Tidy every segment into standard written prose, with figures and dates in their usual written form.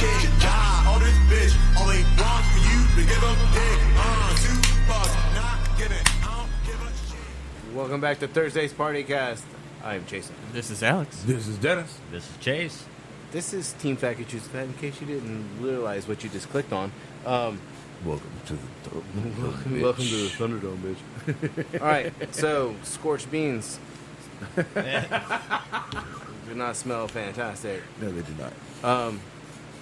chick. Yeah, all this bitch, all they want for you to give a dick. $2, not giving, I don't give a shit. Welcome back to Thursday's Party Cast. I'm Jason. This is Alex. This is Dennis. This is Chase. This is Team Fat Could Choose Fat, in case you didn't realize what you just clicked on. Welcome to the Welcome to the Thunderdome, bitch. All right, so scorched beans do not smell fantastic. No, they do not.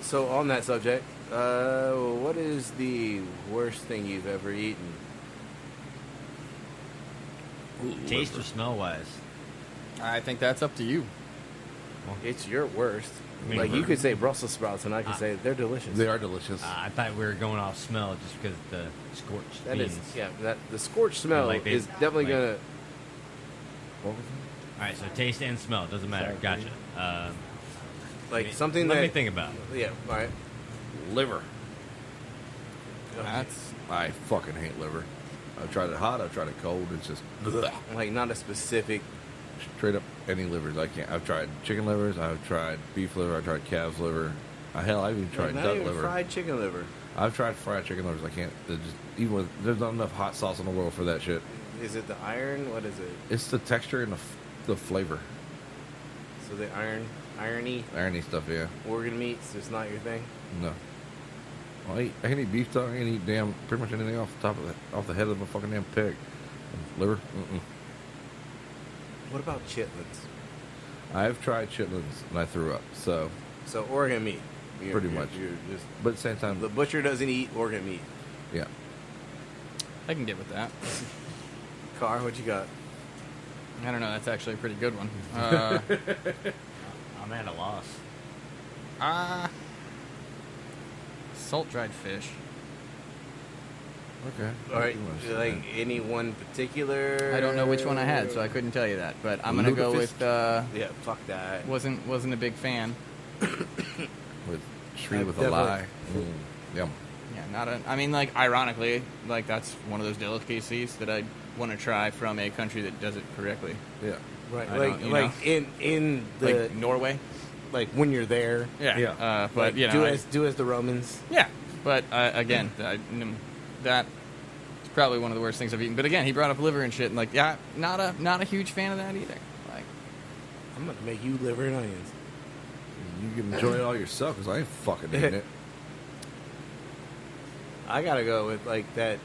So on that subject, what is the worst thing you've ever eaten? Taste or smell wise? I think that's up to you. It's your worst. I mean, Like, you could say Brussels sprouts, and I could say they're delicious. They are delicious. I thought we were going off smell just because the scorched That beans. is, yeah. That the scorched smell Like they- is definitely like- gonna. What was All right, so taste and smell doesn't matter. Sorry. Gotcha. Like something Let that. me think about it. Yeah. All right. it? Liver. That's I fucking hate liver. I've tried it hot. I've tried it cold. It's just bleh. Like not a specific. Straight up any livers. I can't. I've tried chicken livers. I've tried beef liver. I've tried calf's liver. Hell, I've even tried not duck even liver. fried chicken liver. I've tried fried chicken livers. I can't. Just even with, there's not enough hot sauce in the world for that shit. Is it the iron? What is it? It's the texture and the flavor. So the irony, Irony stuff. Yeah. organ meats, just not your thing. No. Well, I can eat beef tongue. I can eat pretty much anything off off the head of a fucking damn pig. Liver. Mm-mm. What about chitlins? I've tried chitlins and I threw up. So, So organ meat. Pretty much. You're just, but at the same time, the butcher doesn't eat organ meat. yeah. I can get with that. Car, what you got? I don't know. That's actually a pretty good one. I'm at a loss. Salt dried fish. Okay. All right, like any one particular? I don't know which one I had, so I couldn't tell you that. But I'm gonna go with. Yeah, fuck that. Wasn't a big fan. With tree with a Definitely. lie. Yum. Yeah, not a. I mean, like ironically, like that's one of those delicacies that I want to try from a country that does it correctly. Yeah. Right, I like don't- you like in the Like Norway. like when you're there. Yeah. Yeah. But Like, you know. do as the Romans. Yeah, but again, that is probably one of the worst things I've eaten. But again, he brought up liver and shit, and like, yeah, not a huge fan of that either. Like, I'm gonna make you liver and onions. You can enjoy it all yourself because I ain't fucking eating it. I gotta go with like that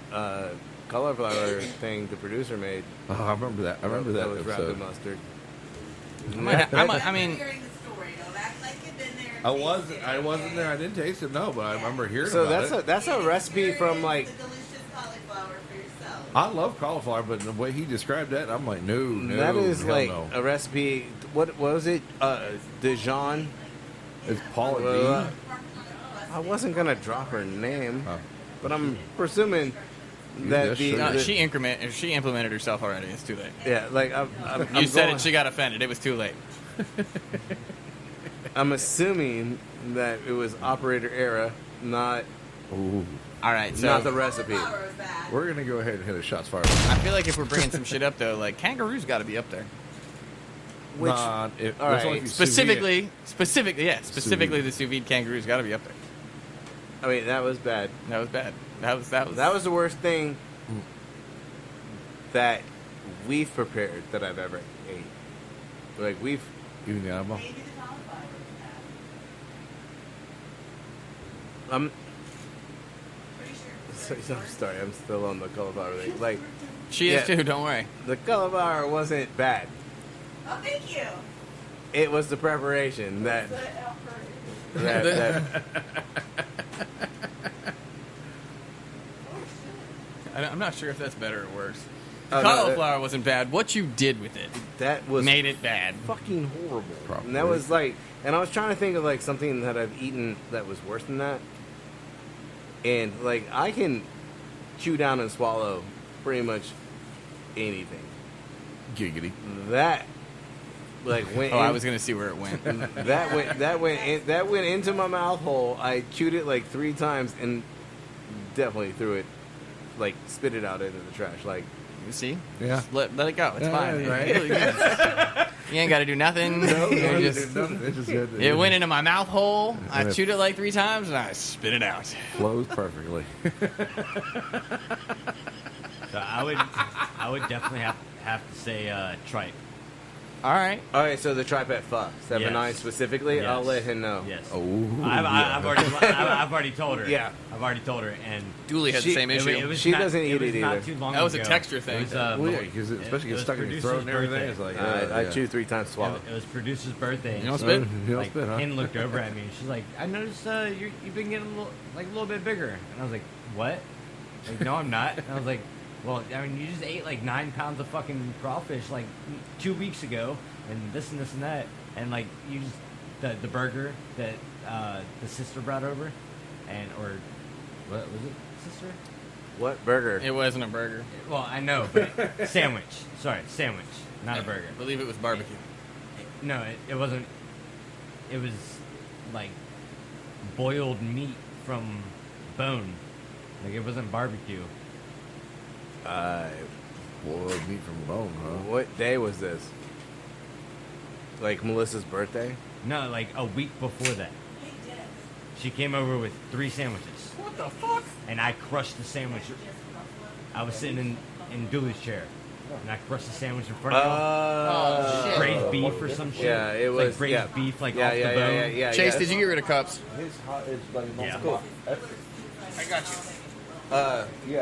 cauliflower thing the producer made. Oh, I remember that. I remember that was wrapped in episode. mustard. I mean, Hearing the story, don't act like you've been there. and I wasn't tasted it, there. I okay? didn't taste it. No, but I remember hearing So about it. that's a recipe from like. The delicious cauliflower for yourself. I love cauliflower, but the way he described that, I'm like, no, That is hell like no. a recipe. What was it? Dijon. It's Paula Well, D. I wasn't gonna drop her name, Oh. but I'm presuming that just the, should. no, the- she implemented herself already. It's too late. yeah, like I'm You said going- it. She got offended. It was too late. I'm assuming that it was operator era, not Ooh. All right, so not the recipe. Cauliflower is bad. We're gonna go ahead and hit a shots fired. I feel like if we're bringing some shit up though, like kangaroo's got to be up there. Which Nah, it, all that's right. only if you sous vide Specifically, vide. the sous vide kangaroo's got to be up there. I mean, that was bad. That was bad. That was That was the worst thing that we've prepared that I've ever ate. Like we've. Even the animal. Maybe the cauliflower was bad. I'm Pretty sure. I'm sorry. I'm still on the cauliflower thing. Like She is Yeah. too. Don't worry. the cauliflower wasn't bad. Oh, thank you. It was the preparation that. I'm not sure if that's better or worse. Oh, no, Cauliflower wasn't bad. What you did with it that was made it bad. fucking horrible. Probably. And that was like, and I was trying to think of like something that I've eaten that was worse than that. And like I can chew down and swallow pretty much anything. Giggity. That like went. Oh, I in- was gonna see where it went. that went into my mouth hole. I chewed it like 3 times and definitely threw it, like spit it out into the trash. Like See? Yeah. Just let it go. It's Yeah, fine. right. It really is. You ain't got to do nothing. You're just- It's just good. it went into my mouth hole. I And it- chewed it like 3 times, and I spit it out. flows perfectly. So I would definitely have to say tripe. All right. All right, so the tripet fuck 7-9 Yes. specifically. I'll Yes. let him know. Yes. Oh, I've already told her. Yeah. I've already told her, and Dooley had the same it, issue. it was She not, doesn't eat it was it not either. too long That was a ago. texture thing. It was, well, yeah, because especially it gets was stuck in your producer's throat and everything. birthday. It's like, I yeah. chew 3 times swallow. It was producer's birthday. You don't and spit? You don't like, spit, huh? Ken looked over at me and she's like, "I noticed you've been getting a little bit bigger." And I was like, "What?" Like, "No, I'm not." And I was like, "Well, I mean, you just ate like 9 pounds of fucking crawfish like 2 weeks ago, and this and that, and like you just the burger that the sister brought over, and or what was it, sister?" What burger? It wasn't a burger. Well, I know, but sandwich. Sorry, sandwich, not a burger. I believe it was barbecue. No, it wasn't. It was like boiled meat from bone. Like it wasn't barbecue. Boiled meat from bone, huh? What day was this? Like Melissa's birthday? No, like a week before that. Hey, Dennis. She came over with 3 sandwiches. What the fuck? And I crushed the sandwich. I was sitting in Dooley's chair. And I crushed the sandwich in front of you. Oh, shit. Braised beef or some shit. Yeah, it Like was braised yeah. beef, like yeah, off yeah, the bone. yeah, yeah, Chase, yeah. did you get rid of cups? It's hot. It's like Yeah. cool. I got you.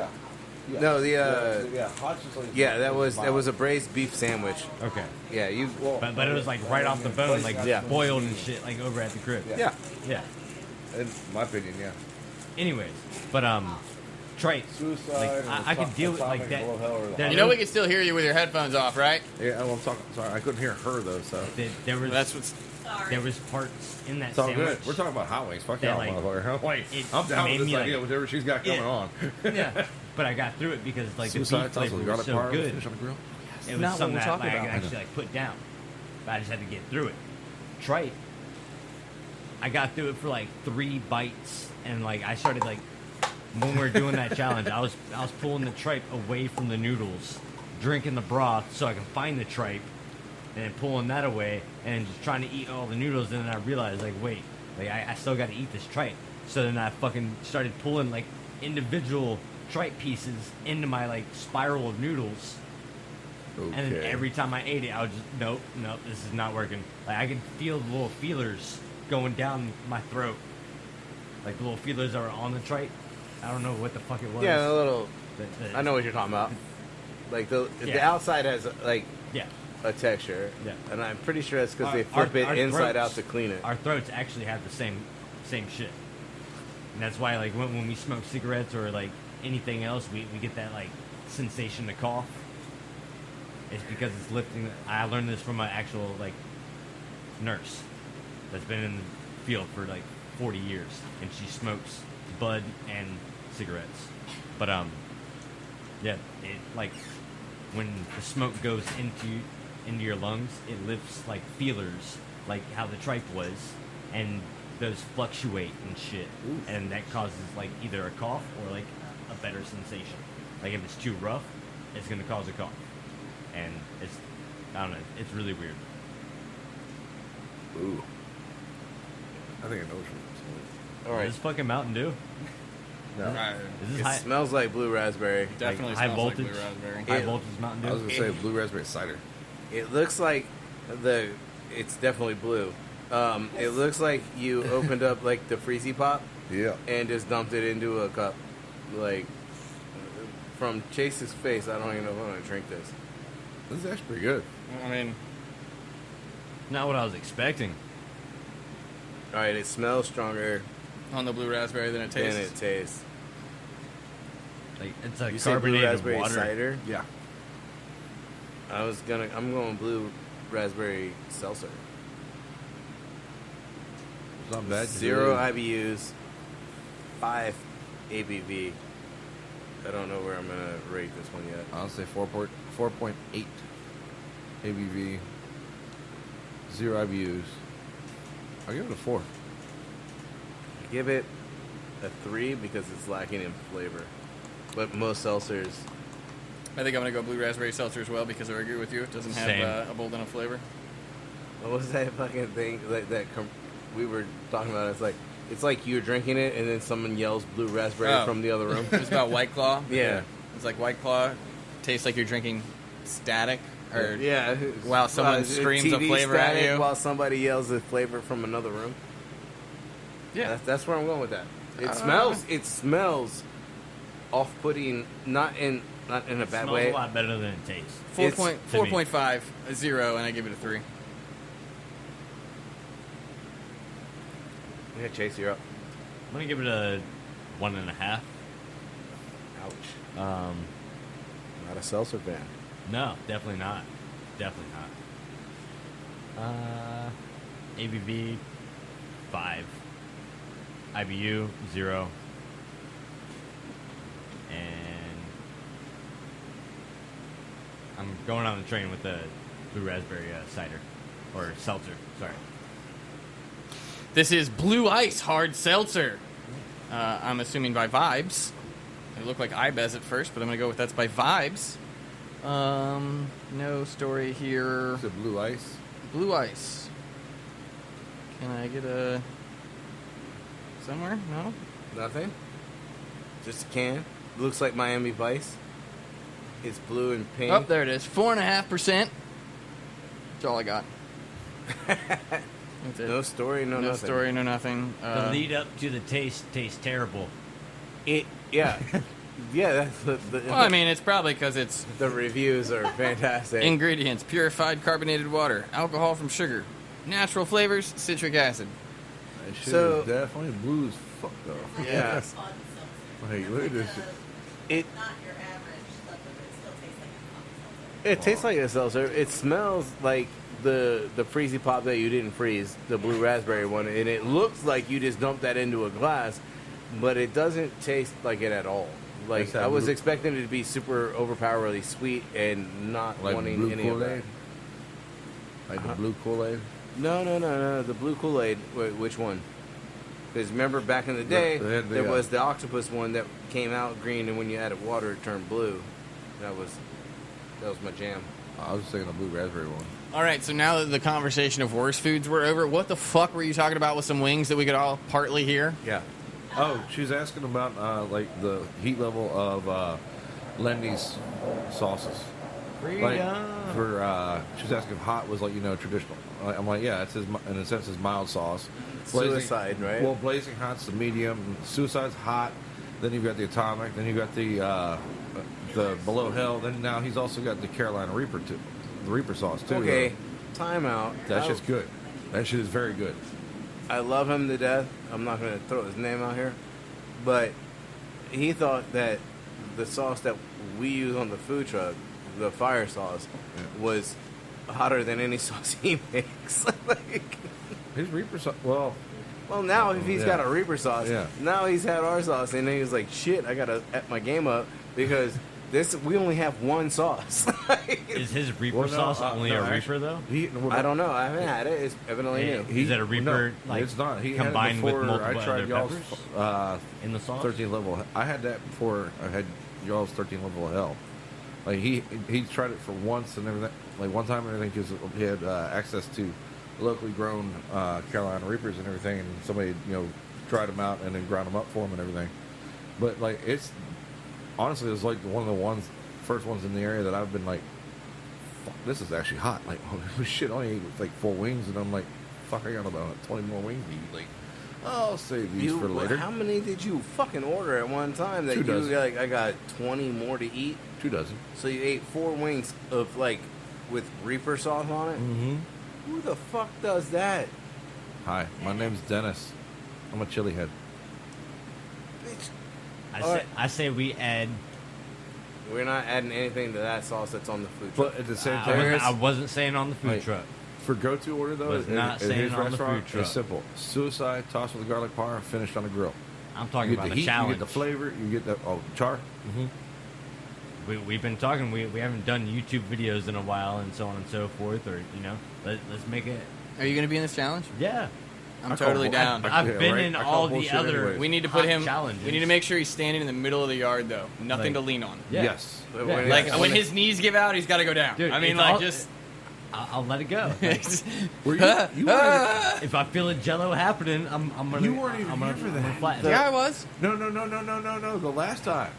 Yeah. No, the yeah, hot's just like yeah, that was a braised beef sandwich. Okay. Yeah, you But it was like right off the bone, like Yeah. boiled and shit, like over at the crib. yeah. Yeah. in my opinion, yeah. Anyways, but tripe. Suicide. Like and I could deal with like atomic that. below hell or the that- You know we can still hear you with your headphones off, right? Yeah, well, I'm talking. Sorry, I couldn't hear her though. So There was That's what's. Sorry. there was parts in that it's all sandwich. good. We're talking about hot wings. Fuck That, y'all, like, motherfucker. I'm like, it I'm down made with me, this like- idea, whatever she's got going Yeah. on. Yeah, but I got through it because like the Suicide beef flavor also was got a so part good. finish on the grill. It was not what something we're that talking like, I about. could actually like put down, but I just had to get through it. Tripe. I got through it for like 3 bites, and like I started like when we were doing that challenge, I was pulling the tripe away from the noodles, drinking the broth so I can find the tripe, and then pulling that away and just trying to eat all the noodles. And then I realized like wait, like I still got to eat this tripe. So then I fucking started pulling like individual tripe pieces into my like spiral of noodles. Okay. And then every time I ate it, I was just, nope, this is not working. Like, I could feel the little feelers going down my throat. Like, the little feelers that were on the tripe. I don't know what the fuck it was. Yeah, a little. The- I know what you're talking about. Like the Yeah. outside has like Yeah. a texture. Yeah. And I'm pretty sure that's because Our- they flip it our inside out throats- to clean it. Our throats actually have the same shit. And that's why, like, when we smoke cigarettes or, like, anything else, we get that, like, sensation to cough. It's because it's lifting. I learned this from my actual, like, nurse that's been in the field for, like, 40 years. And she smokes bud and cigarettes. But, yeah, it, like, when the smoke goes into your lungs, it lifts, like, feelers, like how the tripe was. And those fluctuate and shit. And that causes, like, either a cough or, like, a better sensation. Like, if it's too rough, it's going to cause a cough. And it's, I don't know, it's really weird. Ooh. I think I know what you're All right. Is this fucking Mountain Dew? No. Is this It high, smells like blue raspberry. Definitely high smells voltage? like blue raspberry. high It- voltage Mountain I was Dew? gonna say blue raspberry cider. It looks like it's definitely blue. It looks like you opened up like the Freezy Pop Yeah. and just dumped it into a cup. Like from Chase's face, I don't even know if I'm gonna drink this. This is actually pretty good. I mean, Not what I was expecting. All right, it smells stronger on the blue raspberry than it than tastes. it tastes. Like, it's like You say blue carbonated raspberry water. cider? Yeah. I'm going blue raspberry seltzer. It's not bad. 0 IBUs, 5 ABV. I don't know where I'm gonna rate this one yet. I'll say 4.8 ABV. 0 IBUs. I'll give it a 4. Give it a 3 because it's lacking in flavor. But most seltzers, I think I'm gonna go blue raspberry seltzer as well because I agree with you. It doesn't have Same. a bold enough flavor. What was that fucking thing we were talking about? It's like you're drinking it and then someone yells blue raspberry from the other room. It's about White Claw. Yeah. It's like White Claw tastes like you're drinking static. Or Yeah. while someone screams a TV flavor at static you. while somebody yells a flavor from another room. Yeah. That's where I'm going with that. It smells off-putting, not in a bad Smells way. a lot better than it tastes. 4.5, a 0, and I give it a 3. Yeah, Chase, you're up. I'm gonna give it a 1.5. Ouch. Um, Not a seltzer fan. no, definitely not. Definitely not. ABV 5. IBU 0. And I'm going on the train with the blue raspberry cider or seltzer. Sorry. This is Blue Ice Hard Seltzer. I'm assuming by Vibes. It looked like Ibez at first, but I'm going to go with that's by Vibes. No story here. Is it Blue Ice? Blue Ice. Can I get a... somewhere? No? Nothing? Just a can. Looks like Miami Vice. It's blue and pink. Oh, there it is. 4.5%. That's all I got. That's it. No story, no nothing. story, no nothing. The lead up to the taste tastes terrible. Yeah. Yeah, that's Well, I mean, it's probably because it's the reviews are fantastic. ingredients: purified carbonated water, alcohol from sugar, natural flavors, citric acid. That shit So- is definitely blue as fuck, though. Yeah. Fun seltzer. Hey, look at this shit. It Not your average seltzer, but it still tastes like a fun seltzer. it tastes like a seltzer. It smells like the freezy pop that you didn't freeze, the blue raspberry one, and it looks like you just dumped that into a glass, but it doesn't taste like it at all. Like That's that I was blue- expecting it to be super overpoweringly sweet and not Like wanting blue any of that. Kool-Aid? Like the blue Kool-Aid? No. The blue Kool-Aid. Wait, which one? Because remember back in the day, there was the octopus one that came out green, and when you added water, it turned blue. That was my jam. I was just thinking the blue raspberry one. All right, so now that the conversation of worst foods were over, what the fuck were you talking about with some wings that we could all partly hear? Yeah. Oh, she's asking about like the heat level of Lendy's sauces. Like for she's asking if hot was like traditional. I'm like, yeah, it's in a sense his mild sauce. Suicide, right? Well, blazing hot's the medium. Suicide's hot. Then you've got the atomic. Then you've got the below hell. Then now he's also got the Carolina Reaper too, the Reaper sauce too. Okay, time out. That shit's good. That shit is very good. I love him to death. I'm not going to throw his name out here. But he thought that the sauce that we use on the food truck, the fire sauce, was hotter than any sauce he makes. Like, His Reaper sauce. Well, now if he's got a Reaper sauce, Yeah. now he's had our sauce, and then he was like, shit, I got to up my game up because we only have one sauce. Is his Reaper Well, no, sauce only no, a Reaper actually, though? I don't know. I haven't had it. It's evidently new. Is it a Reaper it's not. He combined had it before with multiple I tried other y'all's peppers in the sauce? 13 level. I had that before I had y'all's 13 level of hell. Like he tried it for once and everything. Like one time and everything because he had access to locally grown Carolina Reapers and everything, and somebody tried them out and then ground them up for him and everything. But like it's honestly, it was like one of the first ones in the area that I've been like, fuck, this is actually hot. Like, oh shit, I only ate like 4 wings, and I'm like, fuck, I got about 20 more wings to eat. Like, I'll save these for later. How many did you fucking order at one time that 2 you dozen. like? I got 20 more to eat. 2 dozen. So you ate 4 wings of like with Reaper sauce on it. Mm-hmm. Who the fuck does that? Hi, my name's Dennis. I'm a chili head. Bitch. I say we add. We're not adding anything to that sauce that's on the food truck. But at the same I time, wasn't, I wasn't saying on the food Like, truck. for go-to order though, Was not at saying his on the restaurant, food truck. it's simple: suicide, tossed with a garlic powder, finished on a grill. I'm talking You get about the the heat, challenge. you get the flavor, you get the char. We've been talking. We haven't done YouTube videos in a while, and so on and so forth. Or let's make it. Are you going to be in this challenge? Yeah, I'm totally down. I've Yeah, been right? in I all call the bullshit other. anyways. We need to put hot him. challenges. We need to make sure he's standing in the middle of the yard, though. Nothing Like- to lean on. Yeah. Yes. But Yeah. when Like it's- when his knees give out, he's got to go down. Dude, I mean, it's like all- just I'll let it go. Like, Were you weren't if I feel a Jello happening, I'm gonna. You weren't even I'm gonna, here for I'm gonna that. flatten it. Yeah, I was. No. The last time,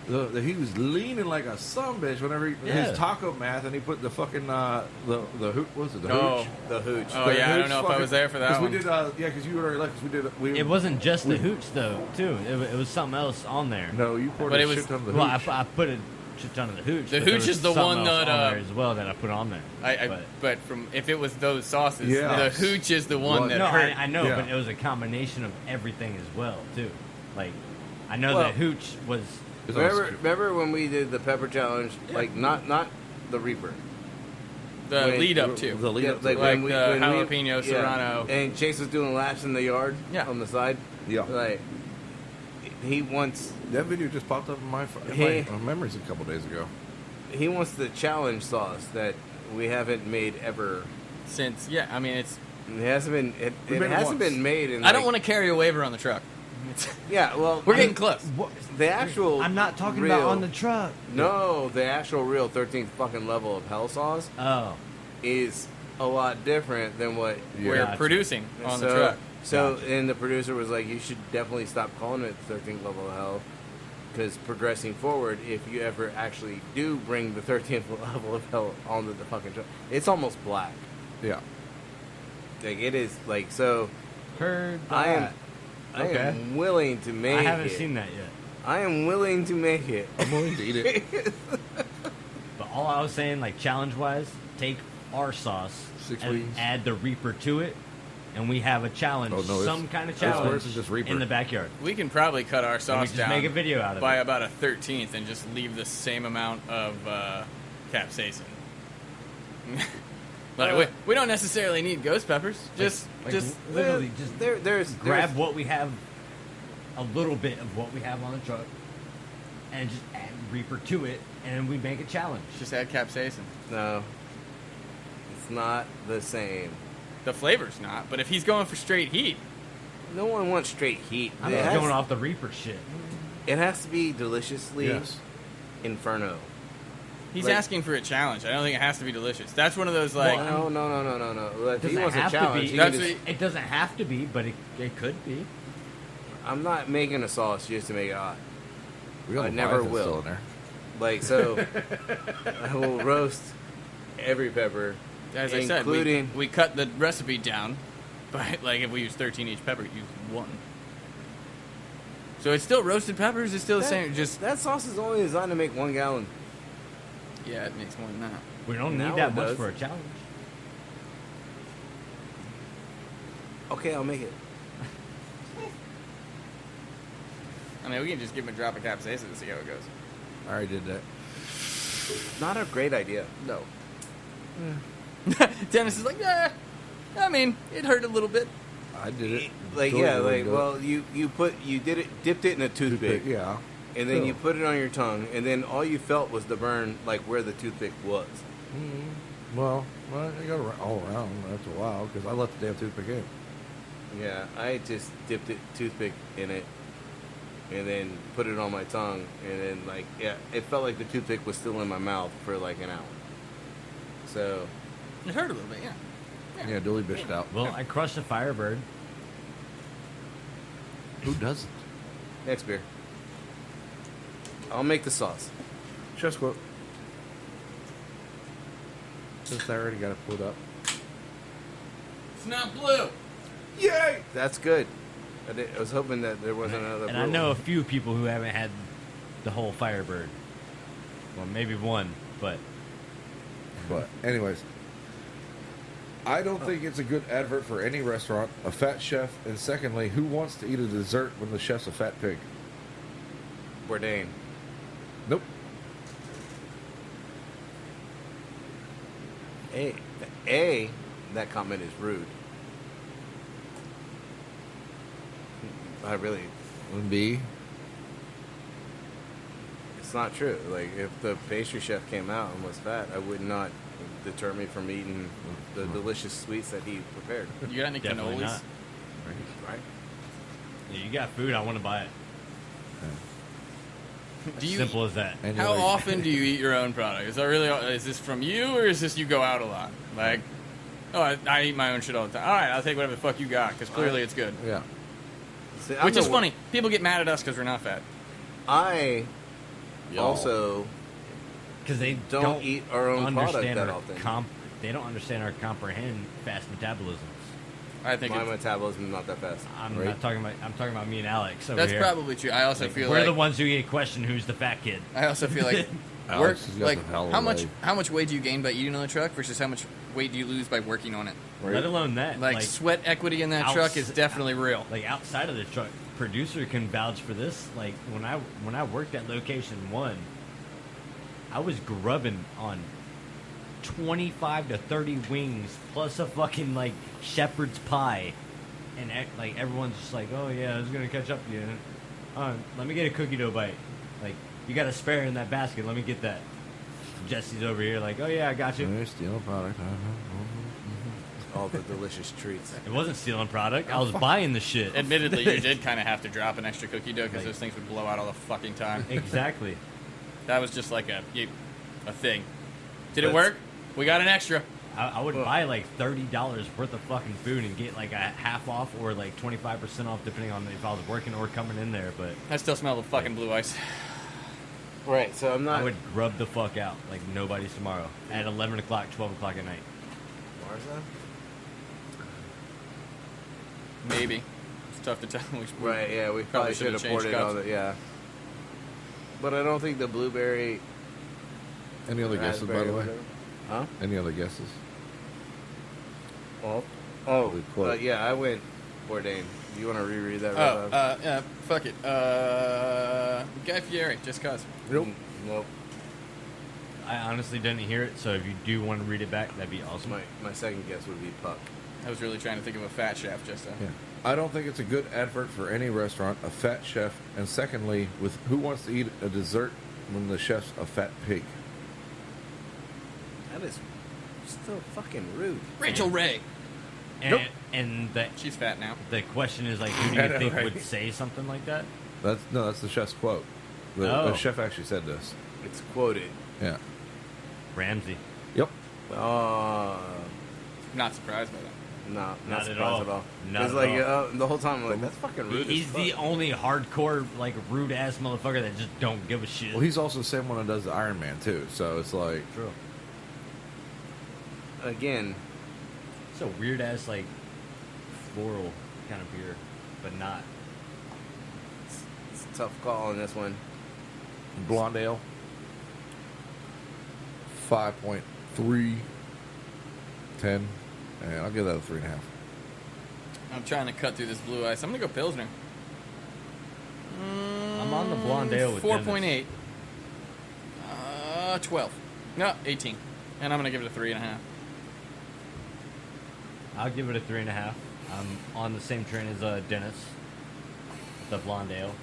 he was leaning like a sumbitch whenever his taco math, and he put the fucking the hoot. What was it? The hooch. The hooch. Oh, yeah, I don't know if I was there for that 'cause one. We did. Because you were like, we did. It wasn't just the hooch though, too. It was something else on there. No, you poured But a it was- shit ton of the Well, hooch. I put a shit ton of the hooch. The but there hooch was is the something one else that, on there as well that I put on there. But from if it was those sauces, Yes. the hooch is the one Well, that No, hurt. I know, Yeah. but it was a combination of everything as well, too. Like, I know Well- that hooch was. It's on a Remember when we did the pepper challenge? Like not the Reaper. the Wait, lead up to. the lead up to like it. the jalapeno serrano. And Chase was doing laps in the yard. Yeah. On the side. Yeah. Like he wants That video just popped up in my Hey. memories a couple days ago. the challenge sauce that we haven't made ever. Since I mean it's. It hasn't been. It We made it hasn't once. been made in. I don't want to carry a waiver on the truck. Yeah. Well, We're getting close. the actual. I'm not talking real, about on the truck. No, the actual real 13th fucking level of hell sauce Oh. is a lot different than what We're Gotcha. producing on so, the truck. So, Gotcha. and the producer was like, "You should definitely stop calling it 13th level of hell, because progressing forward, if you ever actually do bring the 13th level of hell onto the fucking truck, it's almost black. Yeah. Like it is. Like so, Heard I am. that. I Okay. am willing to make I haven't it. seen that yet. I am willing to make it. I'm willing to eat it. But all I was saying, like, challenge-wise, take our sauce 6 and weeks. add the Reaper to it, and we have a challenge, Oh, no, some it's- kind of it's worse challenge than just Reaper. in the backyard. We can probably cut our And we sauce just down make a video out of by it. about a 13th and just leave the same amount of capsaicin. We don't necessarily need ghost peppers. Just literally just there's grab what we have, a little bit of what we have on the truck, and just add Reaper to it, and we make a challenge. just add capsaicin. No, it's not the same. The flavor's not, but if he's going for straight heat, No one wants straight heat. I'm It just has- going off the Reaper shit. It has to be deliciously Yes. inferno. he's Like- asking for a challenge. I don't think it has to be delicious. That's one of those like Well, no. If he Doesn't wants a have to challenge, be. he can That's just, what It doesn't have to be, but it could be. I'm not making a sauce just to make it hot. We got I the never Leviathan will. still in there. Like so, I will roast every pepper, as I said, including we cut the recipe down, but like if we use 13 each pepper, use 1. So it's still roasted peppers. It's still the same. Just that sauce is only designed to make 1 gallon. yeah, it makes more than that. We don't Now need that it much does. for a challenge. Okay, I'll make it. I mean, we can just give him a drop of capsaicin and see how it goes. I already did that. Not a great idea. No. Dennis is like, yeah. I mean, it hurt a little bit. I did it. Like Joey yeah, wouldn't like do it. well, you dipped it in a toothpick, Yeah. and then Cool. you put it on your tongue, and then all you felt was the burn, like where the toothpick was. Well, I got all around after a while because I left the damn toothpick in. Yeah, I just dipped toothpick in it, and then put it on my tongue, and then like yeah, it felt like the toothpick was still in my mouth for like an hour. So It hurt a little bit, yeah. Yeah, Dooley bitched out. Well, I crushed a Firebird. Who doesn't? next beer, I'll make the sauce. Just quote. Since I already got it pulled up. It's not blue. Yay! That's good. I was hoping that there wasn't another. And I blue know a one. few people who haven't had the whole Firebird. Well, maybe one, but But, anyways, I don't think it's a good advert for any restaurant, a fat chef, and secondly, who wants to eat a dessert when the chef's a fat pig? Bourdain. Nope. That comment is rude. I really, B. it's not true. Like if the pastry chef came out and was fat, I would not deter me from eating the delicious sweets that he prepared. You got any definitely cannolis? not. Right? Yeah, you got food, I want to buy it. Do you Simple as that. And How you're like- often do you eat your own product? Is that really? Is this from you, or is this you go out a lot? Like, oh, I eat my own shit all the time. All right, I'll take whatever the fuck you got because clearly it's good. Yeah. See, I'm Which the is wor- funny. People get mad at us because we're not fat. I also Because they don't eat our own product understand that our often. They don't understand or comprehend fast metabolisms. I think My it's, metabolism is not that fast. I'm Right. not talking about. I'm talking about me and Alex over that's here. probably true. I also Like, feel we're like the ones who get questioned who's the fat kid. I also feel like Alex work. has got Like the hell of a leg. how much weight do you gain by eating on the truck versus how much weight do you lose by working on it? Let alone that. Like, sweat equity in that truck is definitely real. Like outside of the truck, producer can vouch for this. Like when I worked at location 1, I was grubbing on 25 to 30 wings plus a fucking like shepherd's pie, and like everyone's just like, oh yeah, I was gonna catch up to you. Let me get a cookie dough bite. Like you got a spare in that basket. Let me get that. Jesse's over here like, oh yeah, I got you. They're stealing product. All the delicious treats. It wasn't stealing product. I was buying the shit. Admittedly, you did kind of have to drop an extra cookie dough because those things would blow out all the fucking time. Exactly. That was just like a thing. Did it That's- work? We got an extra. I would buy like $30 worth of fucking food and get like a half off or like 25% off depending on if I was working or coming in there. But I still smell the fucking blue ice. Right, so I'm not. I would grub the fuck out like nobody's tomorrow at 11 o'clock, 12 o'clock at night. Marza? Maybe. It's tough to tell. Right, yeah, we probably should have poured it on it, yeah. But I don't think the blueberry. Any other guesses, by the raspberry, way? whatever. Huh? Any other guesses? Well, oh, Good quote. yeah, I went Bourdain. Do you want to reread that? Oh, Rob? fuck it. Guy Fieri, just cause. Nope. Nope. I honestly didn't hear it, so if you do want to read it back, that'd be awesome. My second guess would be Puck. I was really trying to think of a fat chef just Yeah. I don't think it's a good advert for any restaurant, a fat chef, and secondly, with who wants to eat a dessert when the chef's a fat pig? That is still fucking rude. Rachel Ray. And, Nope. and She's fat now. the question is like, who do I you know, think right? would say something like that? That's the chef's quote. The Oh. chef actually said this. It's quoted. Yeah. Ramsey. Yep. Not surprised by that. Not Not at surprised all. at all. Not It's at like all. the whole time I'm like, that's fucking rude. He's as the fuck. only hardcore, like, rude ass motherfucker that just don't give a shit. Well, he's also the same one that does the Iron Man too. So it's like, True. Again, It's a weird ass, like, floral kind of beer, but not. it's a tough call on this one. blonde ale. 5.3. 10. And I'll give that a 3.5. I'm trying to cut through this blue ice. I'm gonna go Pilsner. I'm on the blonde ale with 4.8. 12. No, 18. And I'm gonna give it a 3.5. I'll give it a 3.5. I'm on the same train as Dennis, the blonde ale.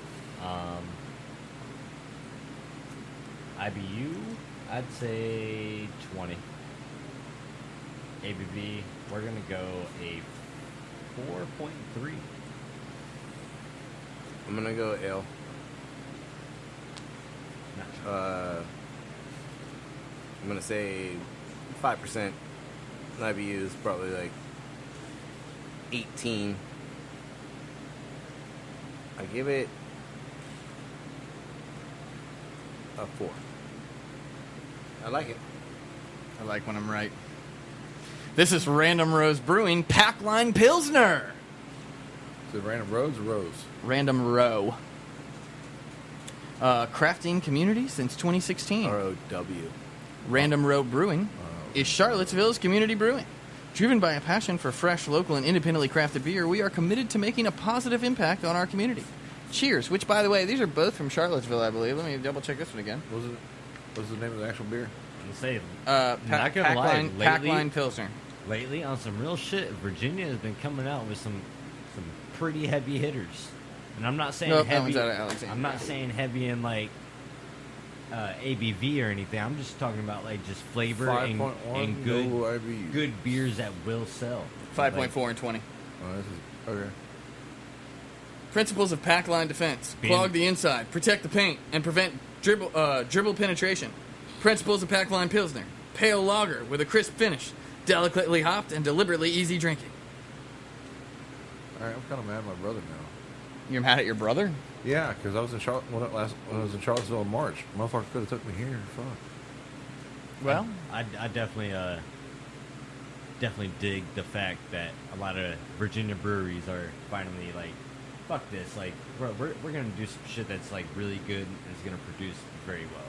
IBU, I'd say 20. ABV, we're gonna go a 4.3. I'm gonna go ale. Not sure. I'm gonna say 5%. IBU is probably like 18. I give it a 4. I like it. I like when I'm right. This is Random Rose Brewing Pacline Pilsner. Is it Random Roads or Rose? Random Row. Crafting community since 2016. R-O-W. Random Row Brewing is Charlottesville's community brewing. Driven by a passion for fresh, local, and independently crafted beer, we are committed to making a positive impact on our community. Cheers, which, by the way, these are both from Charlottesville, I believe. Let me double check this one again. What's the name of the actual beer? I'm saying, Not gonna lie, lately- Pacline Pilsner. lately on some real shit, Virginia has been coming out with some pretty heavy hitters. And I'm not saying Nope, that heavy. one's out of Alexandria. I'm not saying heavy in like ABV or anything. I'm just talking about like just flavor and 5.1, good no IBU. good beers that will sell. 5.4 and 20. Oh, this is, okay. Principles of Pacline defense. Being- Clog the inside, protect the paint, and prevent dribble penetration. Principles of Pacline Pilsner. Pale lager with a crisp finish. Delicately hopped and deliberately easy drinking. All right, I'm kind of mad at my brother now. You're mad at your brother? Yeah, because I was in when I was in Charlottesville in March. Motherfucker could have took me here. Fuck. Well, I definitely dig the fact that a lot of Virginia breweries are finally like, fuck this, like we're gonna do some shit that's like really good and is gonna produce very well.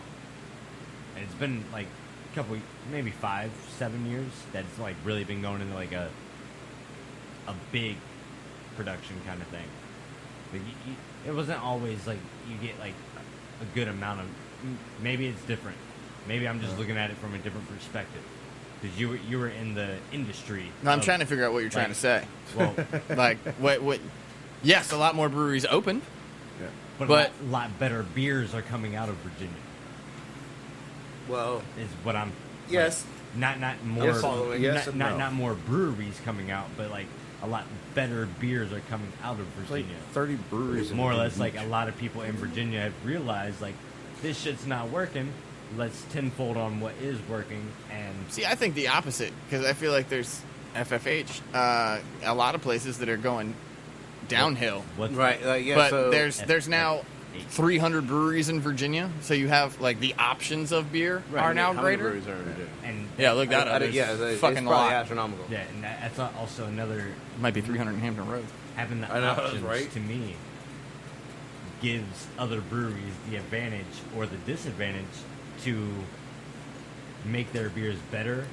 And it's been like a couple, maybe 5-7 years that's like really been going into like a big production kind of thing. Like it wasn't always like you get like a good amount of. Maybe it's different. Maybe I'm just looking at it from a different perspective. Because you were in the industry. no, I'm trying to figure out what you're trying to say. Well, Like, what? Yes, a lot more breweries opened. Yeah. but a lot better beers are coming out of Virginia. Well, Is what I'm. yes. Not more. Yes, following. Yes and no. not more breweries coming out, but like a lot better beers are coming out of It's like Virginia. 30 breweries. in More or less, each. like a lot of people in Virginia have realized like this shit's not working. Let's tenfold on what is working and. See, I think the opposite because I feel like there's FFH, a lot of places that are going downhill. What's Right. Yeah. But so there's now 300 breweries in Virginia, so you have like the options of beer are now how many greater. breweries are in Virginia? and Yeah, look that up. Yeah, There's it's fucking probably lot. astronomical. yeah, and that's also another Might be 300 in Hampton Road. having the I know, options right? to me gives other breweries the advantage or the disadvantage to make their beers better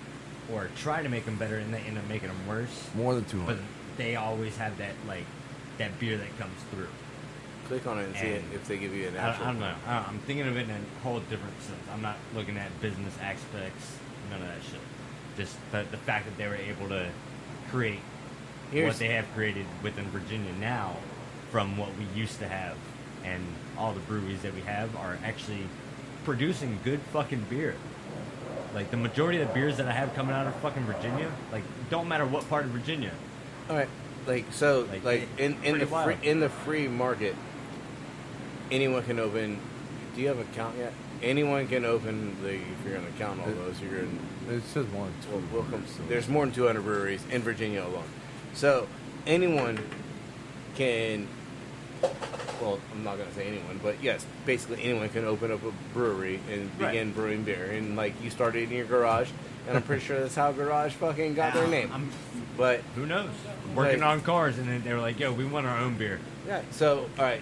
or try to make them better and they end up making them worse. More than But 200. they always have that like that beer that comes through. Click on it and see it And if they give you an I actual. don't know. I'm thinking of it in a whole different sense. I'm not looking at business aspects, none of that shit. Just the fact that they were able to create Here's- what they have created within Virginia now from what we used to have. And all the breweries that we have are actually producing good fucking beer. Like the majority of the beers that I have coming out of fucking Virginia, like don't matter what part of Virginia. All right. Like so, Like, like in pretty the wild. in the free market, anyone can open. Do you have an account yet? Anyone can open the. If you're going to count all those, you're going. It says more than 200. Welcome. breweries, so- There's more than 200 breweries in Virginia alone. So anyone can. Well, I'm not going to say anyone, but yes, basically anyone can open up a brewery and begin brewing beer. And like you started in your garage, and I'm pretty sure that's how Garage fucking got their name. But Who knows? Working Like- on cars, and then they were like, "Yo, we want our own beer." yeah, so all right,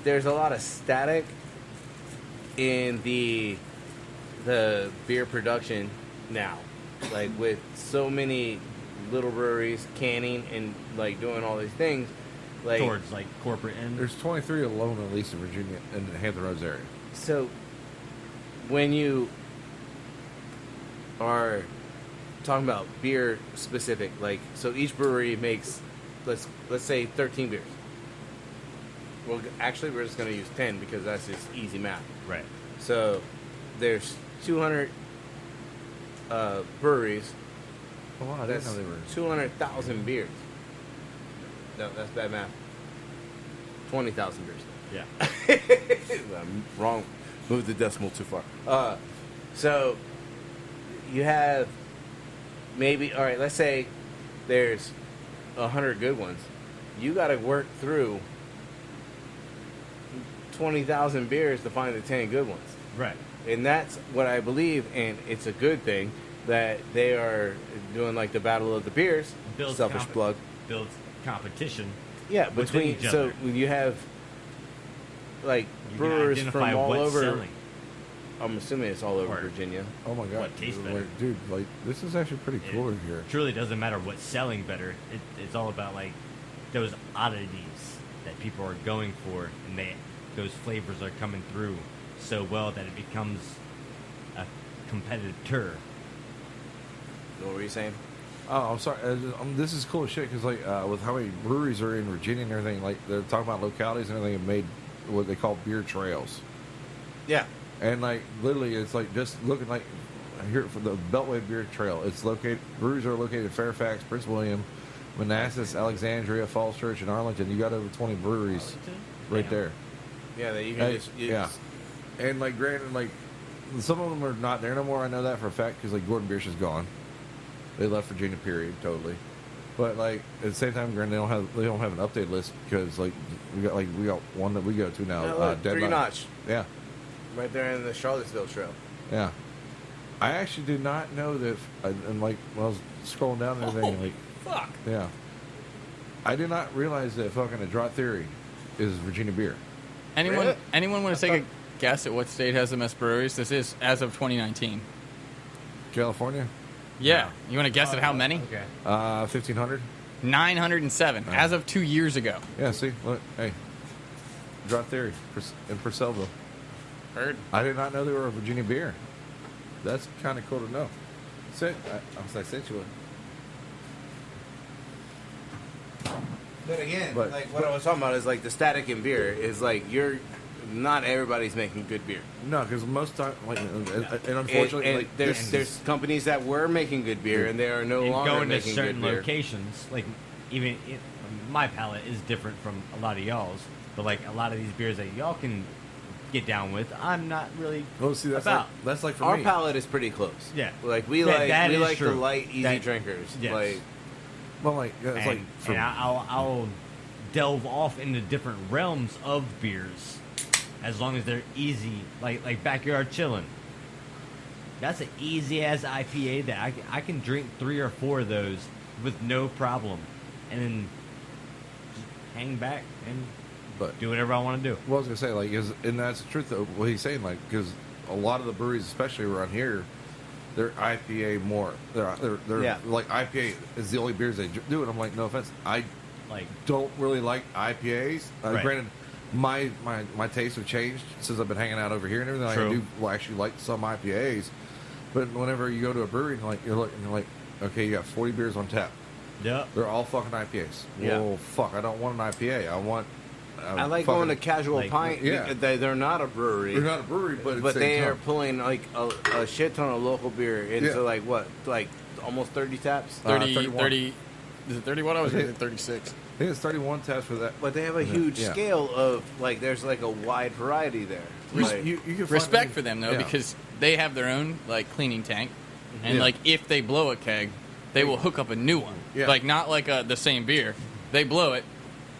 there's a lot of static in the beer production now, like with so many little breweries canning and like doing all these things, like Towards like corporate end. There's 23 alone, at least in Virginia, in the Hampton Roads area. so when you are talking about beer specific, like so each brewery makes let's say 13 beers. Well, actually, we're just going to use 10 because that's just easy math. Right. So there's 200 breweries. Oh, wow, I didn't That's know they were. 200,000 beers. No, that's bad math. 20,000 beers. Yeah. I'm wrong. Moved the decimal too far. So you have maybe, all right, let's say there's 100 good ones. You got to work through 20,000 beers to find the 10 good ones. Right. And that's what I believe, and it's a good thing that they are doing like the battle of the beers. Builds Selfish plug. Builds competition. Yeah, within between each so other. you have like You can brewers identify from all what's over. selling. I'm assuming it's all over Or- Virginia. Oh my god, What tastes dude, better? like, dude, like this is actually pretty cool in here. Truly doesn't matter what's selling better. It's all about like those oddities that people are going for, and those flavors are coming through so well that it becomes a competitor. What were you saying? Oh, I'm sorry. This is cool as shit because, like, with how many breweries are in Virginia and everything, like, they're talking about localities and everything, and made what they call beer trails. Yeah. And, like, literally, it's like just looking like here for the Beltway Beer Trail. It's located, breweries are located in Fairfax, Prince William, Manassas, Alexandria, Falls Church, and Arlington. You got over 20 breweries right Damn. there. Yeah, that you can just Yeah. And like, granted, like some of them are not there no more. I know that for a fact because like Gordon Biersch is gone. They left Virginia, period, totally. But like at the same time, granted, they don't have an updated list because like we got one that we go to now. No, look, Dead Three Light. Notch, Yeah, right there in the Charlottesville Trail. yeah. I actually did not know that. And like when I was scrolling down and everything, like Fuck. yeah, I did not realize that fucking a Drought Theory is Virginia beer. Anyone Really? anyone want to take a guess at what state has the most breweries? This is as of 2019. California, Yeah. You want to guess at how many? Okay. 1,500. 907 as of 2 years ago. Yeah, see, look, hey, Drought Theory in Purcellville. Heard. I did not know they were a Virginia beer. That's kind of cool to know. I sent you one. But again, But- like what I was talking about is like the static in beer is like not everybody's making good beer. No, because most time, like, and unfortunately, and like, there's companies that were making good beer and they are no And longer going to making certain good beer. locations, like even my palate is different from a lot of y'all's, but like a lot of these beers that y'all can get down with, I'm not really well, see, that's about. like for Our me. palate is pretty close. Yeah. like we That is like true. the light, easy That- drinkers. yes. Like Well, like, yeah, it's and, like for and I'll delve off into different realms of beers as long as they're easy, like backyard chilling. That's an easy ass IPA that I can drink 3 or 4 of those with no problem, and then just hang back and but do whatever I want to do. what I was gonna say, like, and that's the truth though. What he's saying, like, because a lot of the breweries, especially around here, they're IPA more. They're Yeah. like IPA is the only beers they do. And I'm like, no offense, I Like, don't really like IPAs. Right. Granted, my tastes have changed since I've been hanging out over here and everything. True. I do actually like some IPAs, but whenever you go to a brewery and like you're like, okay, you got 40 beers on tap. yep. They're all fucking IPAs. Yeah. Well, fuck, I don't want an IPA. I want. I like going to Casual like, Pint. yeah. Because they're not a brewery. They're not a brewery, but at but the same they are time. pulling like a shit ton of local beer into Yeah. like what, like almost 30 taps. 30, 31. 30. Is it 31? I was going to say 36. I think it's 31 taps for that. But they have a huge Yeah. scale of like there's like a wide variety there. Like, You can find Respect for them though, Yeah. because they have their own like cleaning tank, and Yeah. like if they blow a keg, they will hook up a new one. Yeah. Like not like the same beer. They blow it.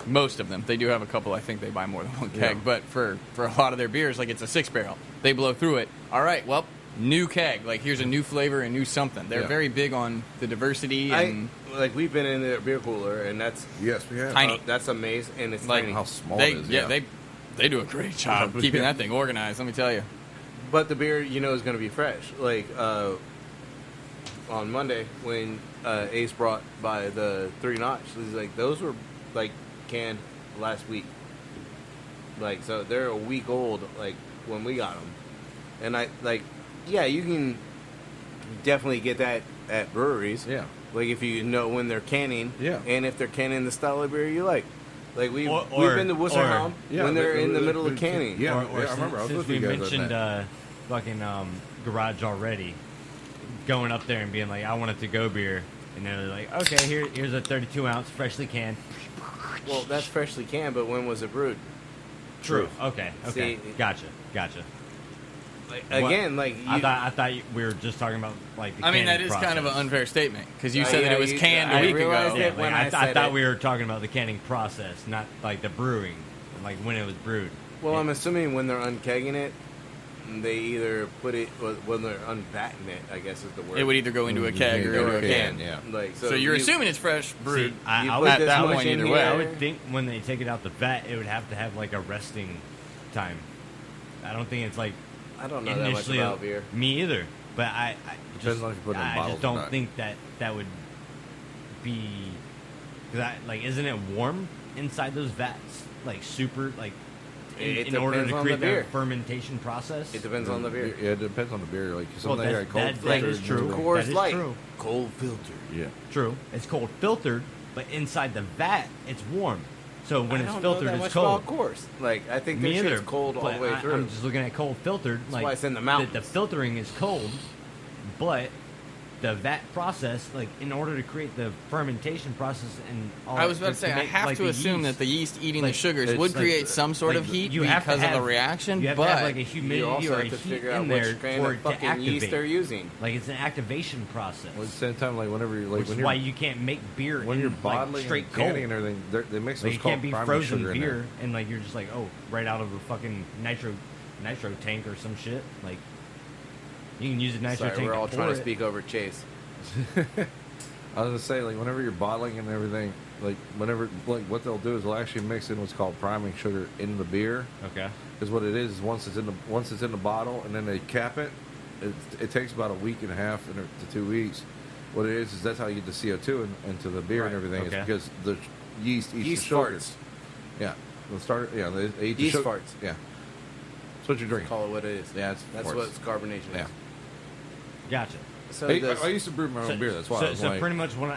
Most of them. They do have a couple. I think they buy more than one keg. Yeah. But for a lot of their beers, like it's a 6-barrel. They blow through it. All right. Well, new keg. Like here's a new flavor and new something. They're Yeah. very big on the diversity and like we've been in their beer cooler and that's Yes, we have. Tiny. that's amazing and it's like tiny. How small they, it is. yeah, they do a great job Yeah. keeping that thing organized. Let me tell you. But the beer, is going to be fresh. Like on Monday when Ace brought by the 3 Notch, he's like those were like canned last week. Like so, they're a week old. Like when we got them, and I like, yeah, you can definitely get that at breweries. Yeah. Like if you know when they're canning. Yeah. And if they're canning the style of beer you like. Like we've Or- been to Worcestersham Yeah, when they're in the middle of they- canning. Yeah, or I remember. I was since with we you guys on mentioned that. fucking garage already, going up there and being like, I want a to-go beer, and they're like, okay, here's a 32-ounce freshly canned. Well, that's freshly canned, but when was it brewed? True. Okay. See- Gotcha. Like, What- again, like you, I thought we were just talking about like. The I mean, that canning is kind of an process. unfair statement because you said that yeah, it was you- canned I a week realized ago. it when I I said thought it. we were talking about the canning process, not like the brewing, like when it was brewed. well, I'm assuming when they're unkegging it, they either put it when they're unbatting it. I guess is the word. It would either go into a keg or Yeah, into a can, can. yeah. Like So you're you- assuming it's fresh brewed. See, I you would- put at this that much point in either here, way. I would think when they take it out the vat, it would have to have like a resting time. I don't think it's like I don't know that much initially about beer. Me either, but I Depends just, on if you put it in I bottles just or don't not. think that would be because like isn't it warm inside those vats like super like It in order depends to on create the beer. that fermentation process. It depends on the beer. Yeah, it depends on the beer. Like some Well, they that- got cold that filtered is and true. everything. Coors That is Light, true. cold filter. Yeah. True, it's cold filtered, but inside the vat it's warm. So when I it's don't filtered, know that it's much cold. about Coors. Like I think Me their either. shit's cold all but the way through. I'm just looking at cold filtered. That's like why it's in the mountains. The filtering is cold, but the vat process, like in order to create the fermentation process and all. I was about to say, I make, have like, to the assume yeast, that the yeast eating the like, sugars it's would like- create some sort like, of heat you have to because of the have- reaction, you have but to have like a You humidity also or a have to heat figure out in which there kind for of it to fucking yeast activate. they're using. Like it's an activation process. Well, at the same time, like whenever you're like Which when is you're why you can't make beer when in, you're like, bottling straight and cold. canning and everything, they mix Like, what's it called can't be priming frozen sugar in there. beer, and like you're just like, oh, right out of a fucking nitro tank or some shit. Like you can use a nitro Sorry, tank. we're all to trying pour to it. speak over Chase. I was gonna say, like, whenever you're bottling and everything, like, whenever, like, what they'll do is they'll actually mix in what's called priming sugar in the beer. Okay. Because what it is once it's in the bottle and then they cap it, it takes about a week and a half to 2 weeks. What it is that's how you get the CO2 into the beer and Right, everything. okay. It's because the yeast eats Yeast the sugar. farts. Yeah, they eat Yeast the sugar. farts. Yeah, that's what you're drinking. Call it what it is. Yeah, it's That's farts. what carbonation Yeah. is. Gotcha. So Hey, this- I used to brew my own beer. That's why. I was So like, pretty much when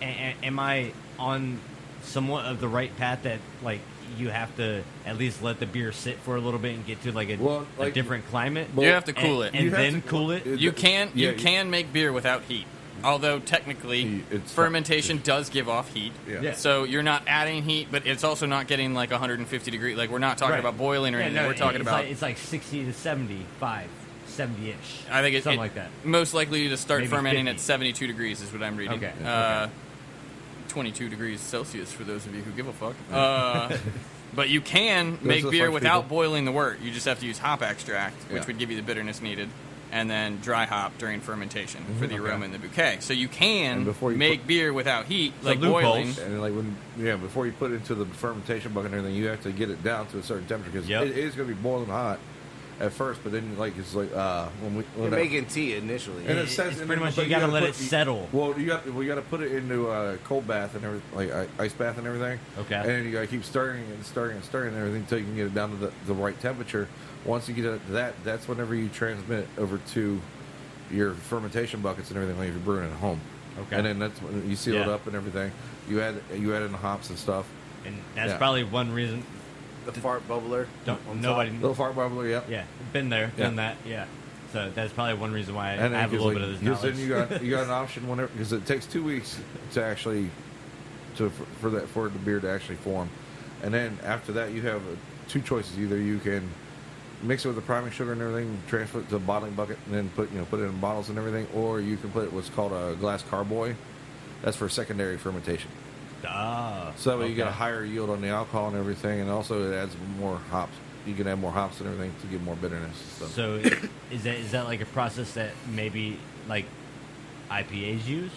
am I on somewhat of the right path that like you have to at least let the beer sit for a little bit and get to like a, Well, a like- different climate? you have to cool it. and You have then to- cool it. You can Yeah, you can make beer without heat. Although technically It's- fermentation does give off heat. Yeah. Yeah. So you're not adding heat, but it's also not getting like 150 degree. Like we're not talking Right. about boiling or Yeah, anything. no, We're talking it's about. like, it's like 60 to 75, 70-ish. I think it's something like that. Most likely to start Maybe fermenting 50. at 72 degrees is what I'm reading. Okay. 22 degrees Celsius for those of you who give a fuck. But you can make the beer French without people. boiling the wort. You just have to use hop extract, which Yeah. would give you the bitterness needed, and then dry hop during fermentation for the Okay. aroma in the bouquet. So you can And before you make put- beer without heat, So like loopholes. boiling. And then, like before you put it into the fermentation bucket and everything, you have to get it down to a certain temperature because Yep. it is going to be boiling hot at first, but then like it's like when You're making tea initially. and It's says- pretty then- much but you gotta gotta let put- it settle. Well, we got to put it into a cold bath and everything, like ice bath and everything. Okay. And then you got to keep stirring and stirring and stirring and everything until you can get it down to the right temperature. Once you get it to that, that's whenever you transmit it over to your fermentation buckets and everything, like if you're brewing at home. Okay. And then that's when you seal it Yeah. up and everything. You add in the hops and stuff. And that's Yeah. probably one reason. the fart bubbler. Don't on nobody. top. Little fart bubbler, yep. Yeah, been there, Yeah. done that. Yeah. So that's probably one reason why I And have a little bit of this knowledge. then you got an option whenever because it takes 2 weeks to actually for the beer to actually form, and then after that you have two choices. Either you can mix it with the priming sugar and everything, transfer it to a bottling bucket, and then put it in bottles and everything, or you can put it what's called a glass carboy. That's for secondary fermentation. Ah, So that way you get a okay. higher yield on the alcohol and everything, and also it adds more hops. You can add more hops and everything to get more bitterness. So is that like a process that maybe like IPAs use,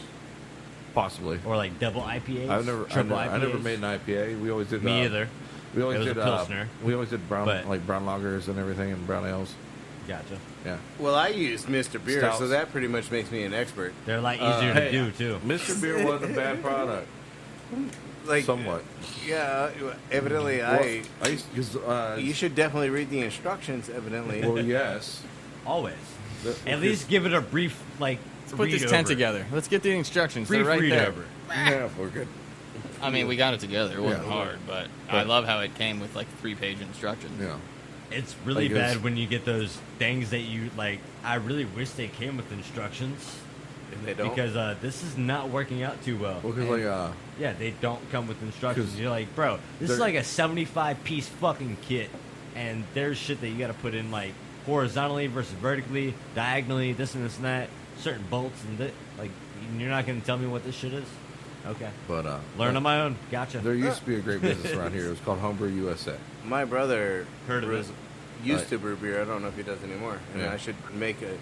Possibly. or like double IPAs? I triple never IPAs? made an IPA. We always did. Me either. We always It was did a Pilsner. We always did brown But- brown lagers and everything and brown ales. Gotcha. Yeah. Well, I used Mr. Beer, Stouts. so that pretty much makes me an expert. They're a lot easier to Hey, do too. Mr. Beer wasn't a bad product. Like Somewhat. Yeah, evidently Well, I used You should definitely read the instructions. Evidently. well, yes. Always. The- At least give it a brief like. Let's put this read tent over. together. Let's get the instructions. Brief They're right read there. over. Yeah, we're good. I mean, we got it together. It wasn't Yeah. hard, but I love how it came with like 3-page instructions. Yeah. It's really Like it's- bad when you get those things that you like. I really wish they came with instructions If they don't. because this is not working out too well. Well, because And- like yeah, they don't come with instructions. 'Cause You're like, bro, this is they're- like a 75-piece fucking kit, and there's shit that you got to put in like horizontally versus vertically, diagonally, this and this and that, certain bolts and like. You're not going to tell me what this shit is? Okay. but Learn on my own. Gotcha. there used to be a great business around here. It was called Homebrew USA. My brother Heard of was- it. used Right. to brew beer. I don't know if he does anymore. And Yeah. I should make a.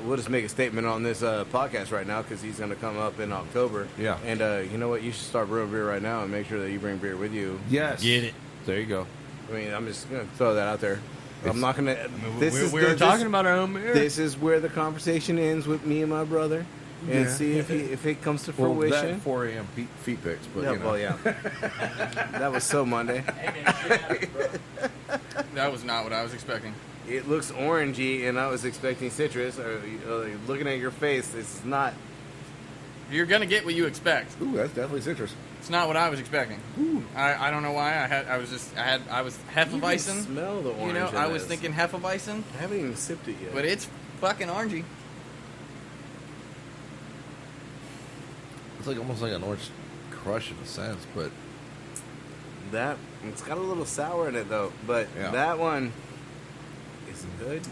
We'll just make a statement on this podcast right now because he's going to come up in October. Yeah. And you know what? You should start brewing beer right now and make sure that you bring beer with you. Yes. Get it. There you go. I mean, I'm just going to throw that out there. I'm not going to. We were talking about our own beer. This is where the conversation ends with me and my brother, and Yeah. see if it comes to Well, fruition. that 4 a.m. feet pics, but Yeah, you know. well, yeah. That was so Monday. That was not what I was expecting. It looks orangey, and I was expecting citrus. Looking at your face, it's not. You're gonna get what you expect. Ooh, that's definitely citrus. It's not what I was expecting. I don't know why. I was You can Hefeweizen. smell the orange. You know, in I was this. thinking Hefeweizen, I haven't even sipped it yet. but it's fucking orangey. It's like almost like an orange crush in a sense, but That it's got a little sour in it though, but Yeah. that one is good.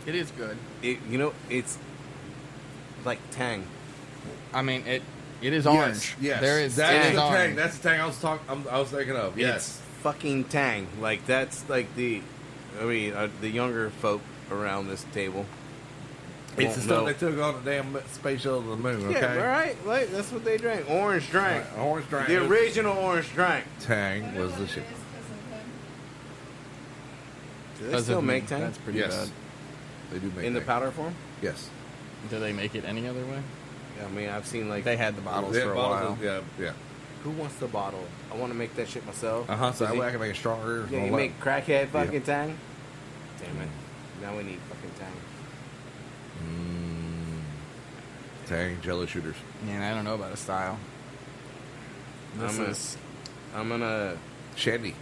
It is good. It's like tang. I mean, it is orange. Yes, There is. That's it the is tang. orange. That's the tang I was thinking of. Yes. It's fucking tang. Like that's like the younger folk around this table. It's the won't stuff know. they took on the damn space shuttle to the moon. Okay. Yeah, all right. Like that's what they drank. Orange drink. Right, orange drink. The original orange drink. Tang was the shit. Do they still make tang That's pretty Yes, bad. they do make in the tang. powder form? Yes. Do they make it any other way? Yeah, I mean I've seen like They had the bottles They have for a bottles while. of- yeah. who wants the bottle? I want to make that shit myself. So that Does way I he- can make it stronger. Yeah, and you all make crackhead fucking Yeah. tang. Damn it! Now we need fucking tang. that. Tang jello shooters. Man, I don't know about a style. I'm gonna. Shandy.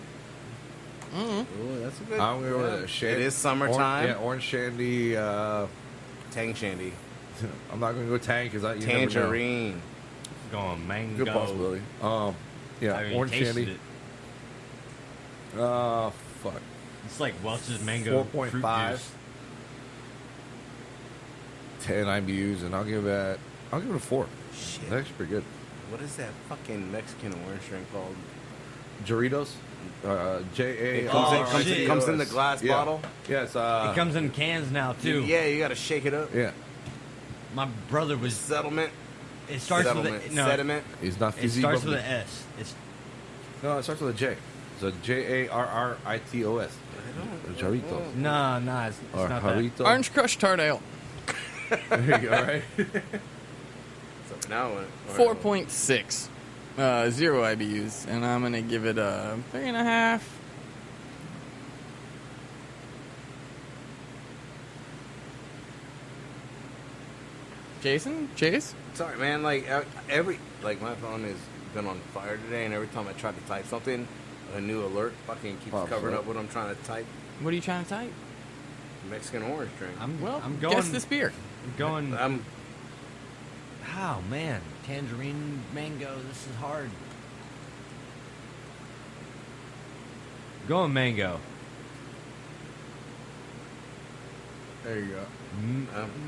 Ooh, that's a good. I'm going to go with a shandy. It is summertime. Orange shandy. Tang shandy, I'm not going to go tang because you never know. tangerine. Going mango. Good possibility. I Yeah, already orange tasted shandy. it. Fuck. It's like Welch's mango. 4.5. Fruit juice. 10 IBUs, and I'll give it a 4. Shit. That's pretty good. What is that fucking Mexican orange drink called? Doritos. It JAR. comes in the glass Yeah. bottle. Yes. It comes in cans now too. Yeah, you got to shake it up. Yeah. My brother was. Settlement. It starts Settlement. with a, no. Sediment. He's not It fizzy. starts with bubbly. an S. It's No, it starts with a J. So JARRITOS. Doritos. no, it's Or not that. Jarrito. Orange Crush Tart Ale. There you go, right? So now what? 4.6. 0 IBUs. And I'm going to give it a 3.5. Jason? Chase? Sorry, man. Like my phone has been on fire today, and every time I try to type something, a new alert fucking keeps Pops covering up. up what I'm trying to type. What are you trying to type? Mexican orange drink. I'm Well, going. guess this beer. I'm going. I'm Oh man, tangerine, mango. This is hard. Going mango. There you go.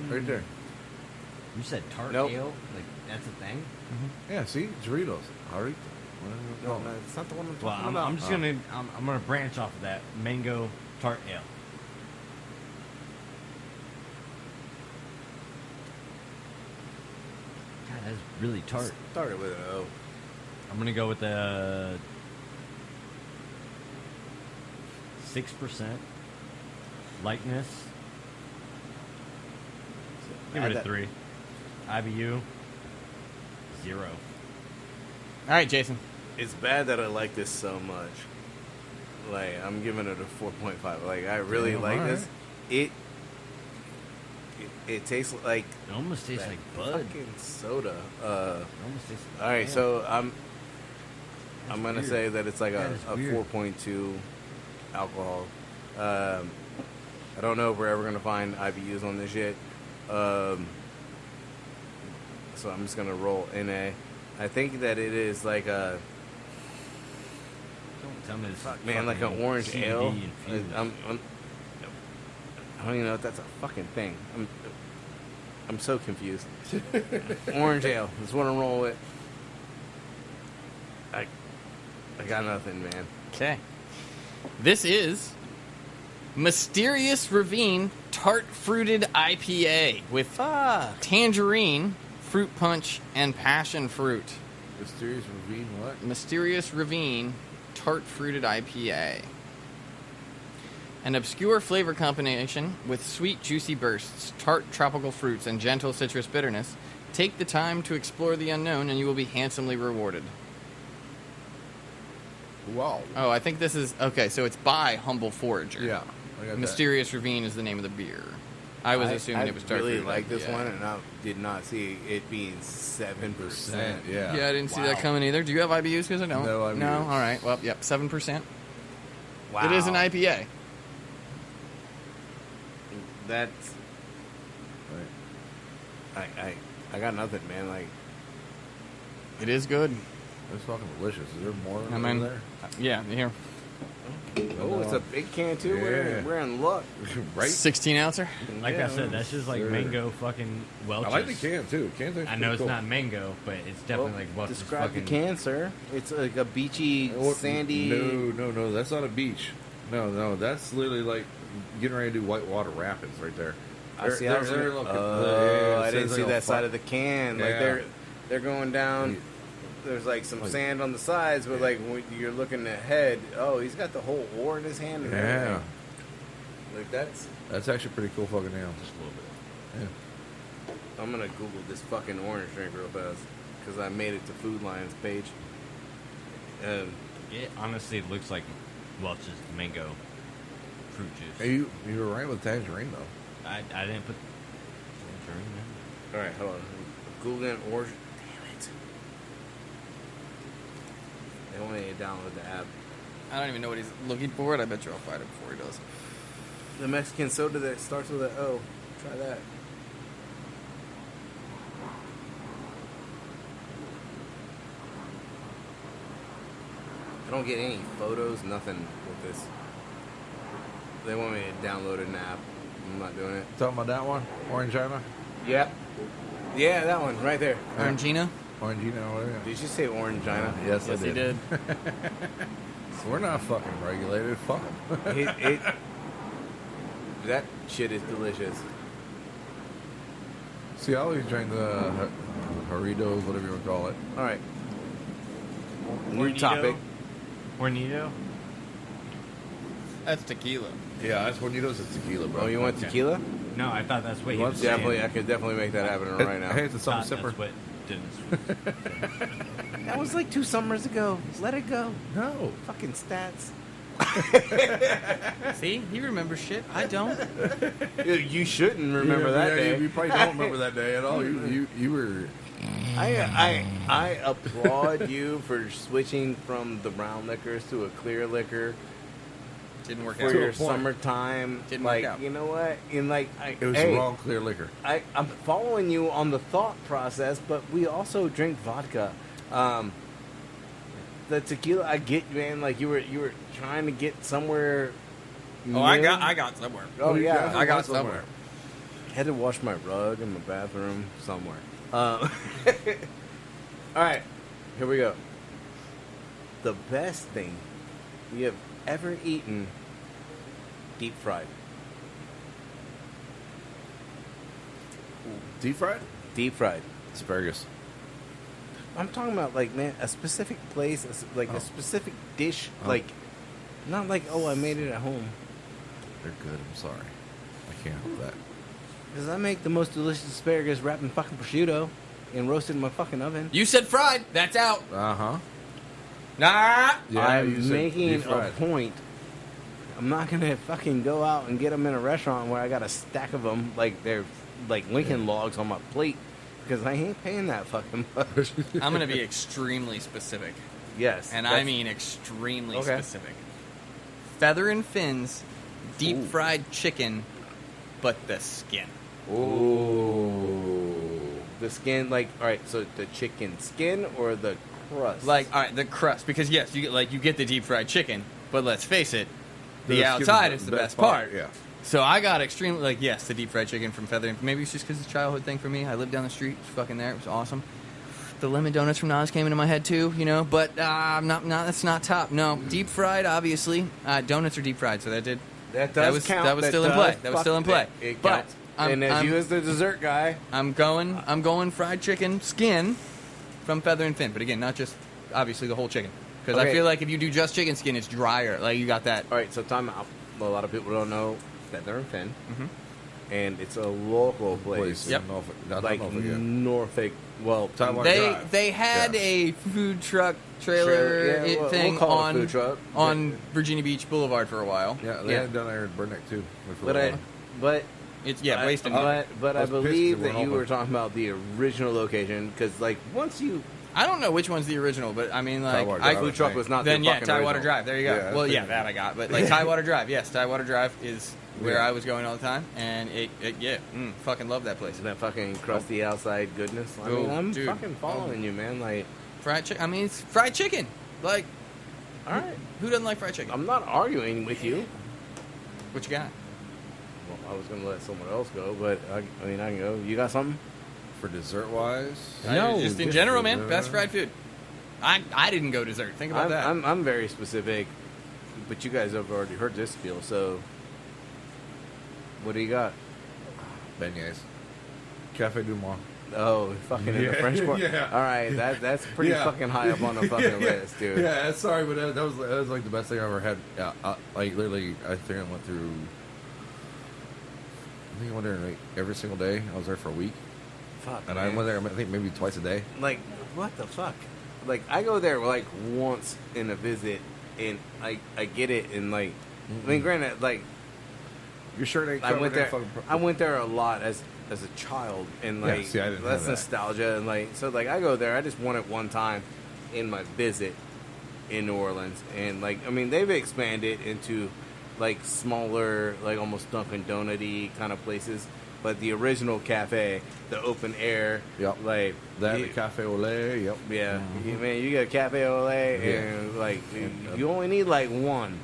right there. You said tart Nope. ale? Like that's a thing? Yeah, see? Doritos. Jarrito. No, it's not the one I'm Well, talking I'm about. just gonna I'm gonna branch off of that mango tart ale. God, that's really tart. Started with an O. I'm gonna go with the 6% lightness. Give Add it a that- 3. IBU 0. All right, Jason. It's bad that I like this so much. Like I'm giving it a 4.5. Like I really Damn, like alright. this. It tastes like It almost tastes that like bud. fucking soda. It almost tastes like All right, damn. so I'm That's gonna weird. say that it's like That a is weird. 4.2 alcohol. I don't know if we're ever gonna find IBUs on this yet. So I'm just gonna roll NA. I think that it is like a Don't tell me this is man, like an fucking orange CBD ale. infused. I don't even know if that's a fucking thing. I'm so confused. Orange ale is what I'm rolling with. I got nothing, man. Okay. This is Mysterious Ravine Tart Fruited IPA with tangerine, fruit punch, and passion fruit. Mysterious Ravine, what? Mysterious Ravine Tart Fruited IPA. An obscure flavor combination with sweet, juicy bursts, tart tropical fruits, and gentle citrus bitterness. Take the time to explore the unknown, and you will be handsomely rewarded. Wow. Oh, I think this is okay. So it's by Humble Forager. Yeah. I got that. Mysterious Ravine is the name of the beer. I was assuming it was tart really fruited like this IPA. one, and I did not see it being 7%. Yeah. Yeah, I didn't see Wow. that coming either. Do you have IBUs? Because I don't. No IBUs. No. All right. Well, yep. 7%. Wow. It is an IPA. That's Right. I got nothing, man. Like It is good. It's fucking delicious. Is there more I over mean, there? yeah, here. Oh, it's a big can too. Yeah. We're in luck. Right? 16 ouncer. Like Yeah. I said, that's just like Sure. mango fucking Welch's. I like the can too. Can's actually I know it's cool. not mango, but it's definitely like Welch's Describe fucking. the can, sir. It's like a beachy, Oh, sandy. No. That's not a beach. No. That's literally like getting ready to do whitewater rapids right there. I see. I didn't see that side of the can. Like Yeah. they're going down. There's like some sand on the sides, but like when you're looking ahead, oh, he's got the whole ore in his hand. And Yeah. everything. Like That's actually pretty cool fucking nail. Just a little bit. Yeah. I'm gonna Google this fucking orange drink real fast because I made it to Food Lion's page. It honestly looks like Welch's mango fruit juice. Hey, you were right with tangerine though. I didn't put tangerine in. All right, hold on. Googling orange. Damn it! They want me to download the app. I don't even know what he's looking for, and I bet you I'll find it before he does. The Mexican soda that starts with an O. Try that. I don't get any photos, nothing with this. They want me to download an app. I'm not doing it. Talking about that one? Orange China? Yep. Yeah, that one right there. Orangina? Orangina, whatever. Did you say Orange China? Yes, I Yes, did. he did. So we're not fucking regulated. Fuck 'em. That shit is delicious. See, I always drink the Doritos, whatever you want to call it. All right. New Hornito? topic. Hornito? That's tequila. Yeah, that's Doritos. It's tequila, bro. Oh, you want tequila? No, I thought that's what he You was want saying. Definitely, I could definitely make that happen right now. Hey, it's a Thought something that's sipper. what Dennis. That was like 2 summers ago. Let it go. No. Fucking stats. See? He remembers shit. I don't. You shouldn't remember that day. You probably don't remember that day at all. You were. I applaud you for switching from the brown liquors to a clear liquor Didn't work for out. To a your point. summertime. Didn't like, work out. you know what? In like, It was hey, the wrong clear liquor. I'm following you on the thought process, but we also drink vodka. The tequila, I get you, man. Like you were trying to get somewhere. Oh, I new. got somewhere. Oh yeah, definitely I got got somewhere. Had to wash my rug in my bathroom somewhere. All right, here we go. The best thing we have ever eaten, deep fried. Deep fried? Deep fried. Asparagus. I'm talking about like, man, a specific place, like a specific dish, like not like, oh, I made it at home. They're good. I'm sorry. I can't help that. Because I make the most delicious asparagus wrapped in fucking prosciutto and roasted in my fucking oven. You said fried. That's out. Uh-huh. Nah. Yeah, you I'm said making deep a fried. point. I'm not gonna fucking go out and get them in a restaurant where I got a stack of them like they're like Lincoln logs on my plate because I ain't paying that fucking much. I'm going to be extremely specific. Yes, And I mean extremely Okay. specific. Feather and fins, deep fried chicken, but the skin. ooh, the skin. Like, all right, so the chicken skin or the crust? Like, all right, the crust. Because, yes, you get the deep fried chicken, but let's face it, the skin outside is the best part. Yeah. So I got extremely, like, yes, the deep fried chicken from Feather. Maybe it's just because it's a childhood thing for me. I lived down the street. It was fucking there. It was awesome. The lemon donuts from Nas came into my head too, you know. But that's not top. No, deep fried, obviously. Donuts are deep fried, so that did. that does was- count. that was still in play. does That was still in play. It But counts. I'm- and as I'm- you as the dessert guy, I'm going fried chicken skin from Feather and Fin. But again, not just obviously the whole chicken, because I Okay. feel like if you do just chicken skin, it's drier. Like you got that. all right. So time out. A lot of people don't know Feather and Fin, Mhm. and it's a local place. in Yep. Norfolk. Not Like Norfolk, yeah. Norfolk. Well, Tidewater Drive. They had Yeah. a food truck trailer yeah, we'll thing call it a on food truck. on Virginia Beach Boulevard for a while. Yeah, they Yeah. had it down there in Burneck too. But It's I- wasting. But I I was pissed believe they that weren't you open. were talking about the original location because, like, once you I don't know which one's the original, but I mean, like, Tidewater I Drive, food truck was not then the yeah, fucking Tidewater original. Drive. There you go. Yeah, that's well, yeah, pretty- that I got, but like Tidewater Drive, yes, Tidewater Drive is where Yeah. I was going all the time, and fucking love that place. that fucking crusty outside goodness. I Oh, mean, I'm dude. fucking following you, man. Like, Fried chicken. I mean, it's fried chicken. Like, All right. who doesn't like fried chicken? I'm not arguing with you. What you got? Well, I was gonna let someone else go, but I mean, I can go. You got something? For dessert wise, Just in general, man. Best fried food. I didn't go dessert. Think about that. I'm very specific, but you guys have already heard this spiel, so what do you got? beignets, Cafe Du Monde. Oh, fucking in the French Quarter. Yeah. All right, that's pretty Yeah. fucking high up on the fucking list, dude. Yeah, sorry, but that was like the best thing I ever had. Yeah, like literally, I think I went through. I think I went there like every single day. I was there for a week, Fuck, and man. I went there. I think maybe twice a day. Like, what the fuck? Like, I go there like once in a visit, and I get it, and like, I mean, granted, like, Your shirt ain't. I went covered in there. fucking I went there a lot as a child, and like see, I didn't that's have that. nostalgia, and like so like I go there. I just went it one time in my visit in New Orleans, and like I mean they've expanded into like smaller, like almost Dunkin' Donut-y kind of places. But the original cafe, the open air, Yep. like that you- the Cafe au lait. Yep. yeah, man, you get cafe au lait, Yeah. and like And, you only need like one.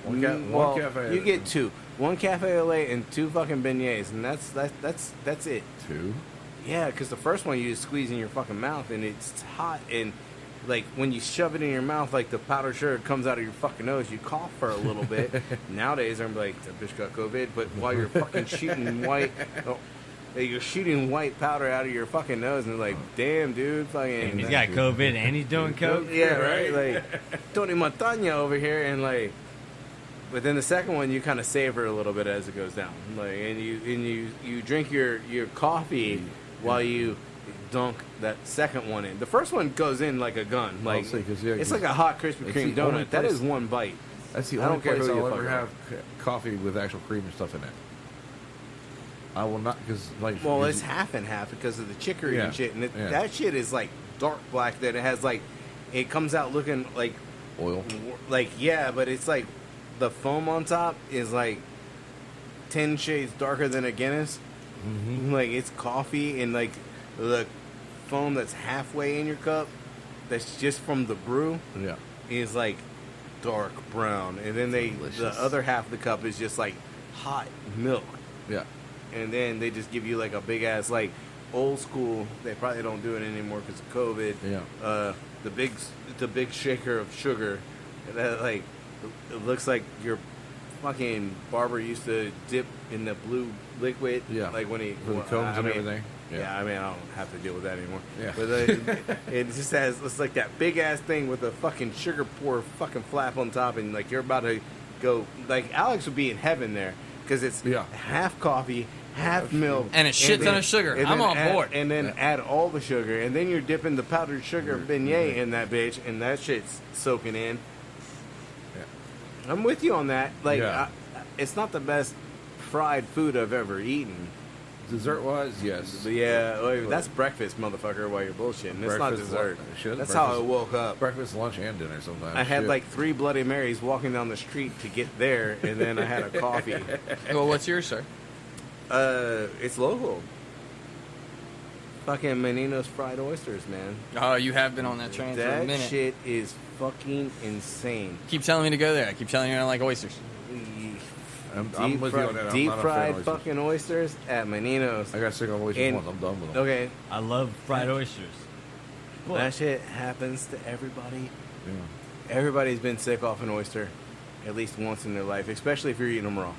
One Well, cafe. You get two. One cafe au lait and two fucking beignets, and that's it. two. Yeah, because the first one you just squeeze in your fucking mouth, and it's hot, and like when you shove it in your mouth, like the powdered sugar comes out of your fucking nose, you cough for a little bit. Nowadays, I'm like, that bitch got COVID, but while you're fucking shooting you're shooting white powder out of your fucking nose, and they're like, damn, dude, fucking. And he's got COVID and he's doing coke. Yeah, right. Like Tony Montana over here, and like, but then the second one you kind of savor a little bit as it goes down, like, and you drink your coffee while you dunk that second one in. The first one goes in like a gun, like see, 'cause, yeah, it's 'cause like a hot Krispy it's Kreme the only donut. That place- is one bite. That's the I only don't care place who you I'll fuck ever with. have coffee with actual cream and stuff in it. I will not because like. Well, it's half and half because of the chicory Yeah, and shit, and yeah. that shit is like dark black. That it has like, it comes out looking like oil. Like, yeah, but it's like the foam on top is like 10 shades darker than a Guinness. Mm-hmm. Like, it's coffee, and like the foam that's halfway in your cup, that's just from the brew, Yeah. is like dark brown. And then the Delicious. other half of the cup is just like hot milk. Yeah. And then they just give you like a big ass, like old school. They probably don't do it anymore because of COVID. Yeah. The big shaker of sugar, that like it looks like your fucking barber used to dip in the blue liquid. Yeah. Like when he For the combs and everything. Yeah. I mean I don't have to deal with that anymore. Yeah. But it just has, it's like that big ass thing with a fucking sugar pour fucking flap on top, and like you're about to go, like Alex would be in heaven there because it's Yeah. half coffee, half milk, And a shit ton of sugar. and I'm then on add- board. And then Yeah. add all the sugar, and then you're dipping the powdered sugar beignet in that bitch, and that shit's soaking in. Yeah. I'm with you on that. Like, Yeah. it's not the best fried food I've ever eaten. Dessert wise, yes. But yeah, like, that's breakfast, motherfucker. While you're bullshitting, it's not Breakfast, dessert. shit, That's how I breakfast. woke up. Breakfast, lunch, and dinner sometimes. I had Shit. like 3 Bloody Marys walking down the street to get there, and then I had a coffee. Well, what's yours, sir? It's local. Fucking Menino's fried oysters, man. Oh, you have been on that train for a That minute. shit is fucking insane. Keep telling me to go there. I keep telling you I don't like oysters. I'm with you on that. I'm Deep not a fan fried of oysters. fucking oysters at Menino's. I got sick of oysters And- once. I'm done with them. Okay, I love fried oysters. But that shit happens to everybody. Yeah. Everybody's been sick off an oyster at least once in their life, especially if you're eating them raw.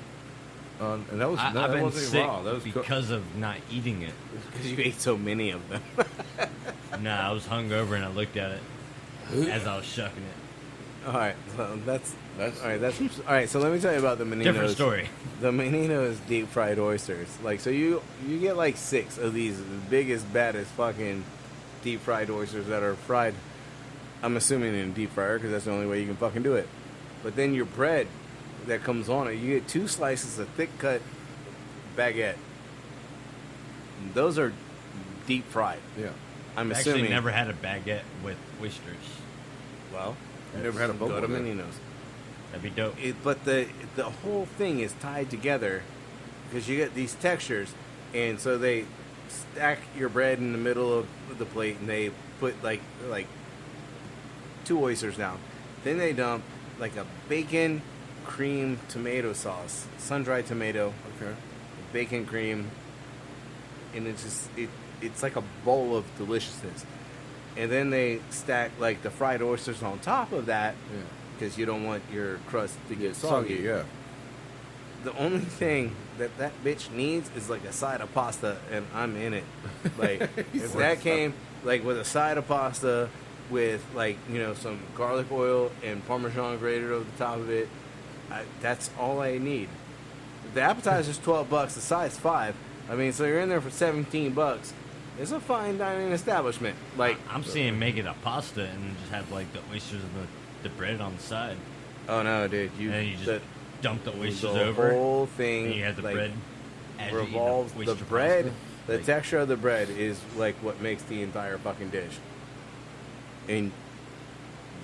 And that was I've that been wasn't even sick raw. That was because of not eating it. Because you ate so many of them. Nah, I was hungover and I looked at it as I was shucking it. All right, so that's all right. That's all right. So let me tell you about the Menino's. Different story. The Menino's deep fried oysters. Like, so you get like 6 of these, the biggest, baddest fucking deep fried oysters that are fried. I'm assuming in a deep fryer because that's the only way you can fucking do it. But then your bread that comes on it, you get 2 slices of thick cut baguette. And those are deep fried. Yeah. I'm I assuming. actually never had a baguette with oysters. Well, I never had a bowl go to with it. Menino's. That'd be dope. But the whole thing is tied together because you get these textures, and so they stack your bread in the middle of the plate, and they put like 2 oysters down. Then they dump like a bacon cream tomato sauce, sun-dried tomato, Okay. bacon cream, and it's like a bowl of deliciousness. And then they stack like the fried oysters on top of that Yeah. because you don't want your crust to get Soggy, soggy. yeah. The only thing that bitch needs is like a side of pasta, and I'm in it. Like if that came like with a side of pasta with like some garlic oil and Parmesan grated over the top of it, that's all I need. The appetizer's $12, the side's $5. I mean, so you're in there for $17. It's a fine dining establishment. Like I'm seeing make it a pasta and just have like the oysters and the bread on the side. oh no, dude, And then you just dump the oysters the over. whole thing And you have the like, bread as you eat revolves the oyster bread. pasta. The Like, texture of the bread is like what makes the entire fucking dish. And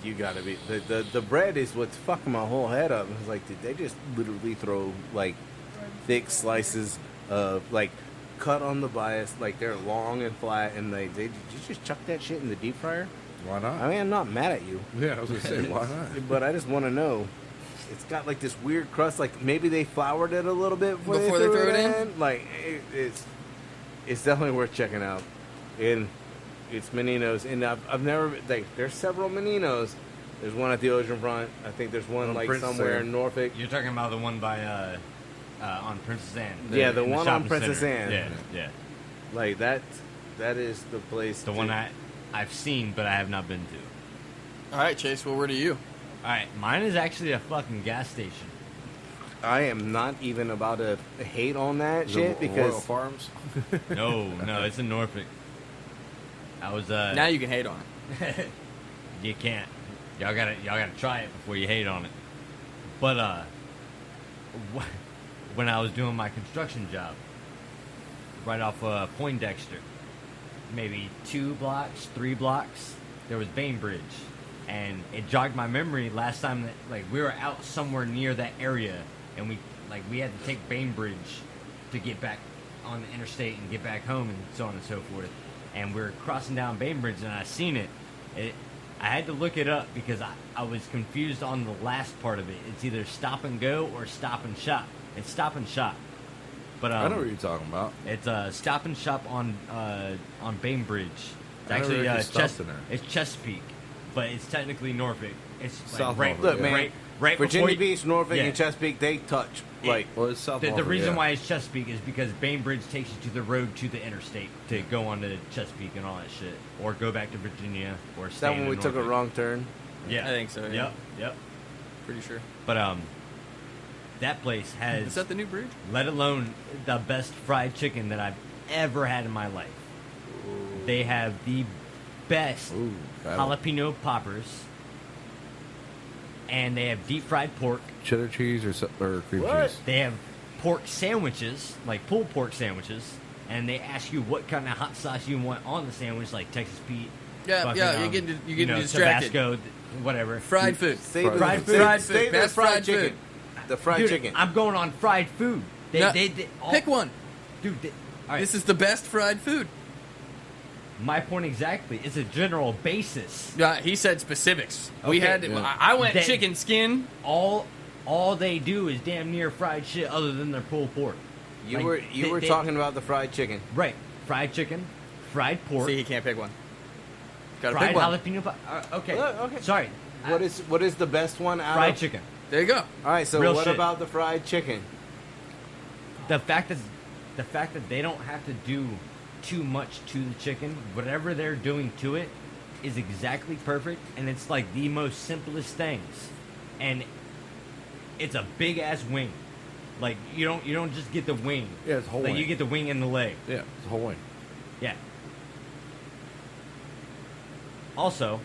you gotta be the bread is what's fucking my whole head up. It's like, did they just literally throw like thick slices of like cut on the bias, like they're long and flat, and did you just chuck that shit in the deep fryer? Why not? I mean, I'm not mad at you, Yeah, I was gonna say, why not? but I just want to know. It's got like this weird crust. Like maybe they floured it a little bit before they threw it in. Like it's definitely worth checking out. And it's Menino's, and I've never like. There's several Meninos. There's one at the oceanfront. I think there's one On like Princess somewhere Anne. in Norfolk. You're talking about the one by on Princess Anne. Yeah, the in one on shopping Princess center. Anne. Yeah. Like that is the place. The one I've seen, but I have not been to. All right, Chase. Well, where do you? All right, mine is actually a fucking gas station. I am not even about to hate on that Is shit it because Royal Farms. No, it's in Norfolk. I was Now you can hate on it. You can't. Y'all gotta try it before you hate on it. But when I was doing my construction job, right off Poindexter, maybe 2 blocks, 3 blocks, there was Bainbridge, and it jogged my memory last time that like we were out somewhere near that area, and we had to take Bainbridge to get back on the interstate and get back home and so on and so forth. And we were crossing down Bainbridge, and I seen it. I had to look it up because I was confused on the last part of it. It's either stop and go or stop and shop. It's stop and shop. But I know what you're talking about. it's stop and shop on Bainbridge. It's I never actually actually stopped in there. it's Chesapeake, but it's technically Norfolk. It's like South right, Norfolk, look, man, right Virginia before you- Beach, Norfolk, Yeah. and Chesapeake, they touch. Like Well, it's South The Norfolk, reason yeah. why it's Chesapeake is because Bainbridge takes you to the road to the interstate to go on to Chesapeake and all that shit, or go back to Virginia, or is stay that when in we took a Norfolk. wrong turn? Yeah, I think so, yeah. Yep. Pretty sure. But that place has, Is that the new bridge? let alone the best fried chicken that I've ever had in my life. They have the best Ooh, battle. jalapeno poppers, and they have deep fried pork. Cheddar cheese or cream What? cheese. They have pork sandwiches, like pulled pork sandwiches, and they ask you what kind of hot sauce you want on the sandwich, like Texas Pete. Yeah, fucking, yeah, you're getting distracted. Tabasco, whatever. Fried food. Stay with Fried the- food. Fried stay food. with Best fried fried chicken. food. The fried Dude, chicken. I'm going on fried food. No, All- pick one. Dude, all right. This is the best fried food. My point exactly. It's a general basis. He said specifics. We Okay. had. Yeah. I went That- chicken skin. All they do is damn near fried shit other than their pulled pork. You Like, were they- talking about the fried chicken. Right. Fried chicken, fried pork, See, he can't pick one. Got to fried pick one. jalapeno. Okay. Look, okay. Sorry. What is the best one out Fried of chicken? There you go. All right, so Real what shit. about the fried chicken? The fact that they don't have to do too much to the chicken, whatever they're doing to it is exactly perfect, and it's like the most simplest things, and it's a big ass wing. Like you don't just get the wing. Yeah, it's a whole Like wing. you get the wing and the leg. Yeah, it's a whole wing. Yeah. Also,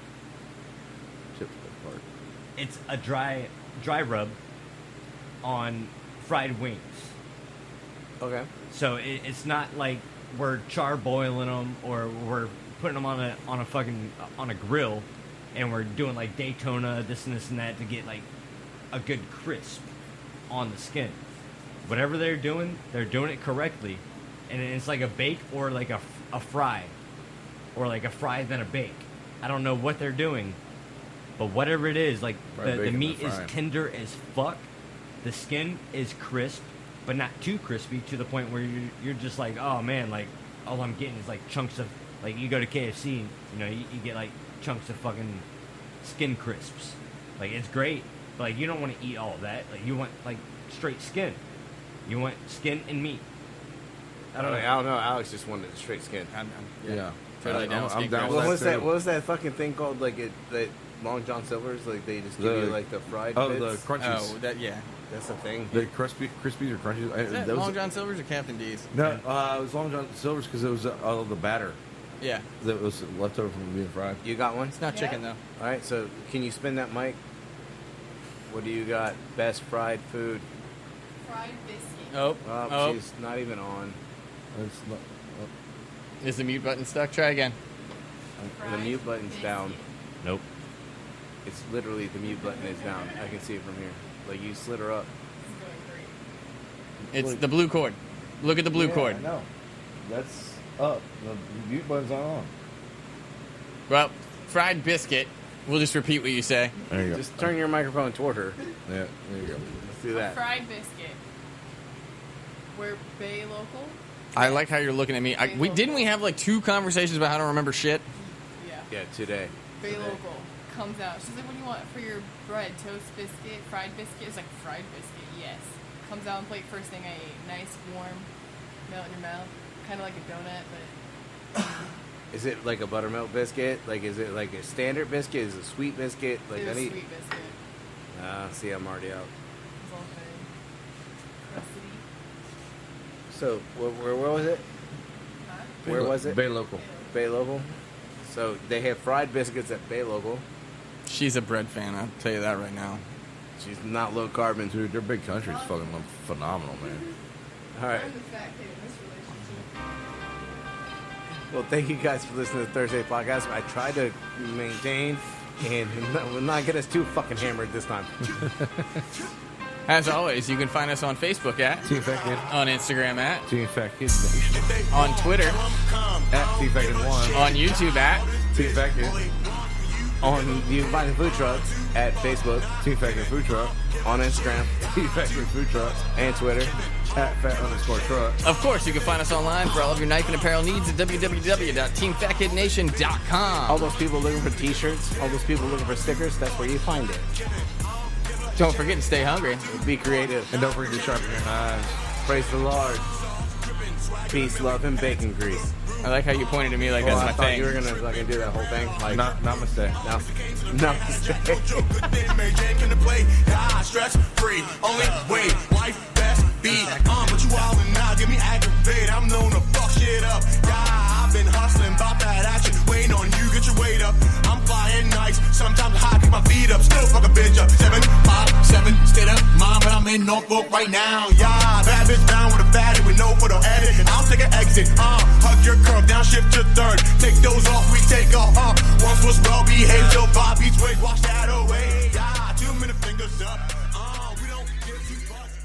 Chips apart. it's a dry rub on fried wings. Okay. So it's not like we're char-boiling them or we're putting them on a grill, and we're doing like Daytona, this and this and that to get like a good crisp on the skin. Whatever they're doing it correctly, and it's like a bake or like a fry, or like a fry then a bake. I don't know what they're doing, But whatever it is, like Fried the bacon meat and is fried. tender as fuck. The skin is crisp, but not too crispy to the point where you're just like, oh man, like all I'm getting is like chunks of, like you go to KFC, you get like chunks of fucking skin crisps. Like it's great, but like you don't want to eat all of that. Like you want like straight skin. You want skin and meat. I don't know. Alex just wanted the straight skin. Yeah. Totally down with I'm skin down crisp. with that. What was that fucking thing called? Like that Long John Silver's? Like they just give you like the fried Oh, bits? the crunchies. Oh, that yeah. That's the thing. The crispies or crunchies. Is that Those- Long John Silver's or Captain D's? No, it was Long John Silver's because it was all the batter Yeah. that was left over from being fried. You got one? It's not chicken though. All right. So can you spin that mic? What do you got? Best fried food? Fried biscuit. Oh, she's not even on. It's not, Is the mute button stuck? Try again. The Fried mute button's biscuit. down. Nope. It's literally the mute button is down. I can see it from here. Like you slid her up. It's going great. It's the blue cord. Look at the blue cord. I know. That's up. The mute button's not on. Well, fried biscuit. We'll just repeat what you say. There you go. Just turn your microphone toward her. Yeah, there you go. Let's do A that. fried biscuit. We're Bay local. I like how you're looking at me. Didn't we have like 2 conversations about how to remember shit? Yeah. Yeah, today. Bay local comes out. She's like, "What do you want for your bread? Toast biscuit, fried biscuit?" It's like fried biscuit. Yes. Comes out and plate first thing I ate. Nice, warm, melt in your mouth. Kind of like a donut, but Is it like a buttermilk biscuit? Like, is it like a standard biscuit? Is it a sweet biscuit? Like, it's I a need. sweet biscuit. See, I'm already out. It's all good. Crustedy. So, where was it? Huh? Where was it? Bay Local. Bay Local. So they have fried biscuits at Bay Local. She's a bread fan. I'll tell you that right now. She's not low carbon. Dude, their big country's fucking phenomenal, man. All right. I'm the fat kid in this relationship. Well, thank you guys for listening to the Thursday podcast. I tried to maintain and will not get us too fucking hammered this time. As always, you can find us on Facebook at, Team Fat Kid. on Instagram at, Team Fat Kid Nation. on Twitter, At Team Fat Kid 1. on YouTube at, Team Fat Kid. You can find the food trucks at Facebook, Team Fat Kid Food Truck. on Instagram, Team Fat Kid Food Truck. and Twitter. At Fat_Truck. Of course, you can find us online for all of your knife and apparel needs at www.teamfatkidnation.com. All those people looking for t-shirts, all those people looking for stickers, that's where you find it. Don't forget to stay hungry. Be creative. And don't forget to sharpen your knives. Praise the Lord. Peace, love, and bacon grease. I like how you pointed at me like Well, I that's my thought thing. you were going to fucking do that whole thing. Like, Namaste. no. Namaste. Mary Jane can play, die stress free. Only way life best be. But you all and now get me aggravated. I'm known to fuck shit up. Yeah, I've been hustling about that action. Waiting on you, get your weight up. I'm flying nice. Sometimes high, keep my feet up. Still fuck a bitch up. 757, state of mind, but I'm in Norfolk right now. Yeah, bad bitch down with a fatty with no photo edit. And I'll take an exit. Hug your curve down, shift to third. Take those off, we take off. Once was well behaved, till Bob Beach ways, wash that away. Yeah, 2 minute fingers up. We don't give 2 fucks.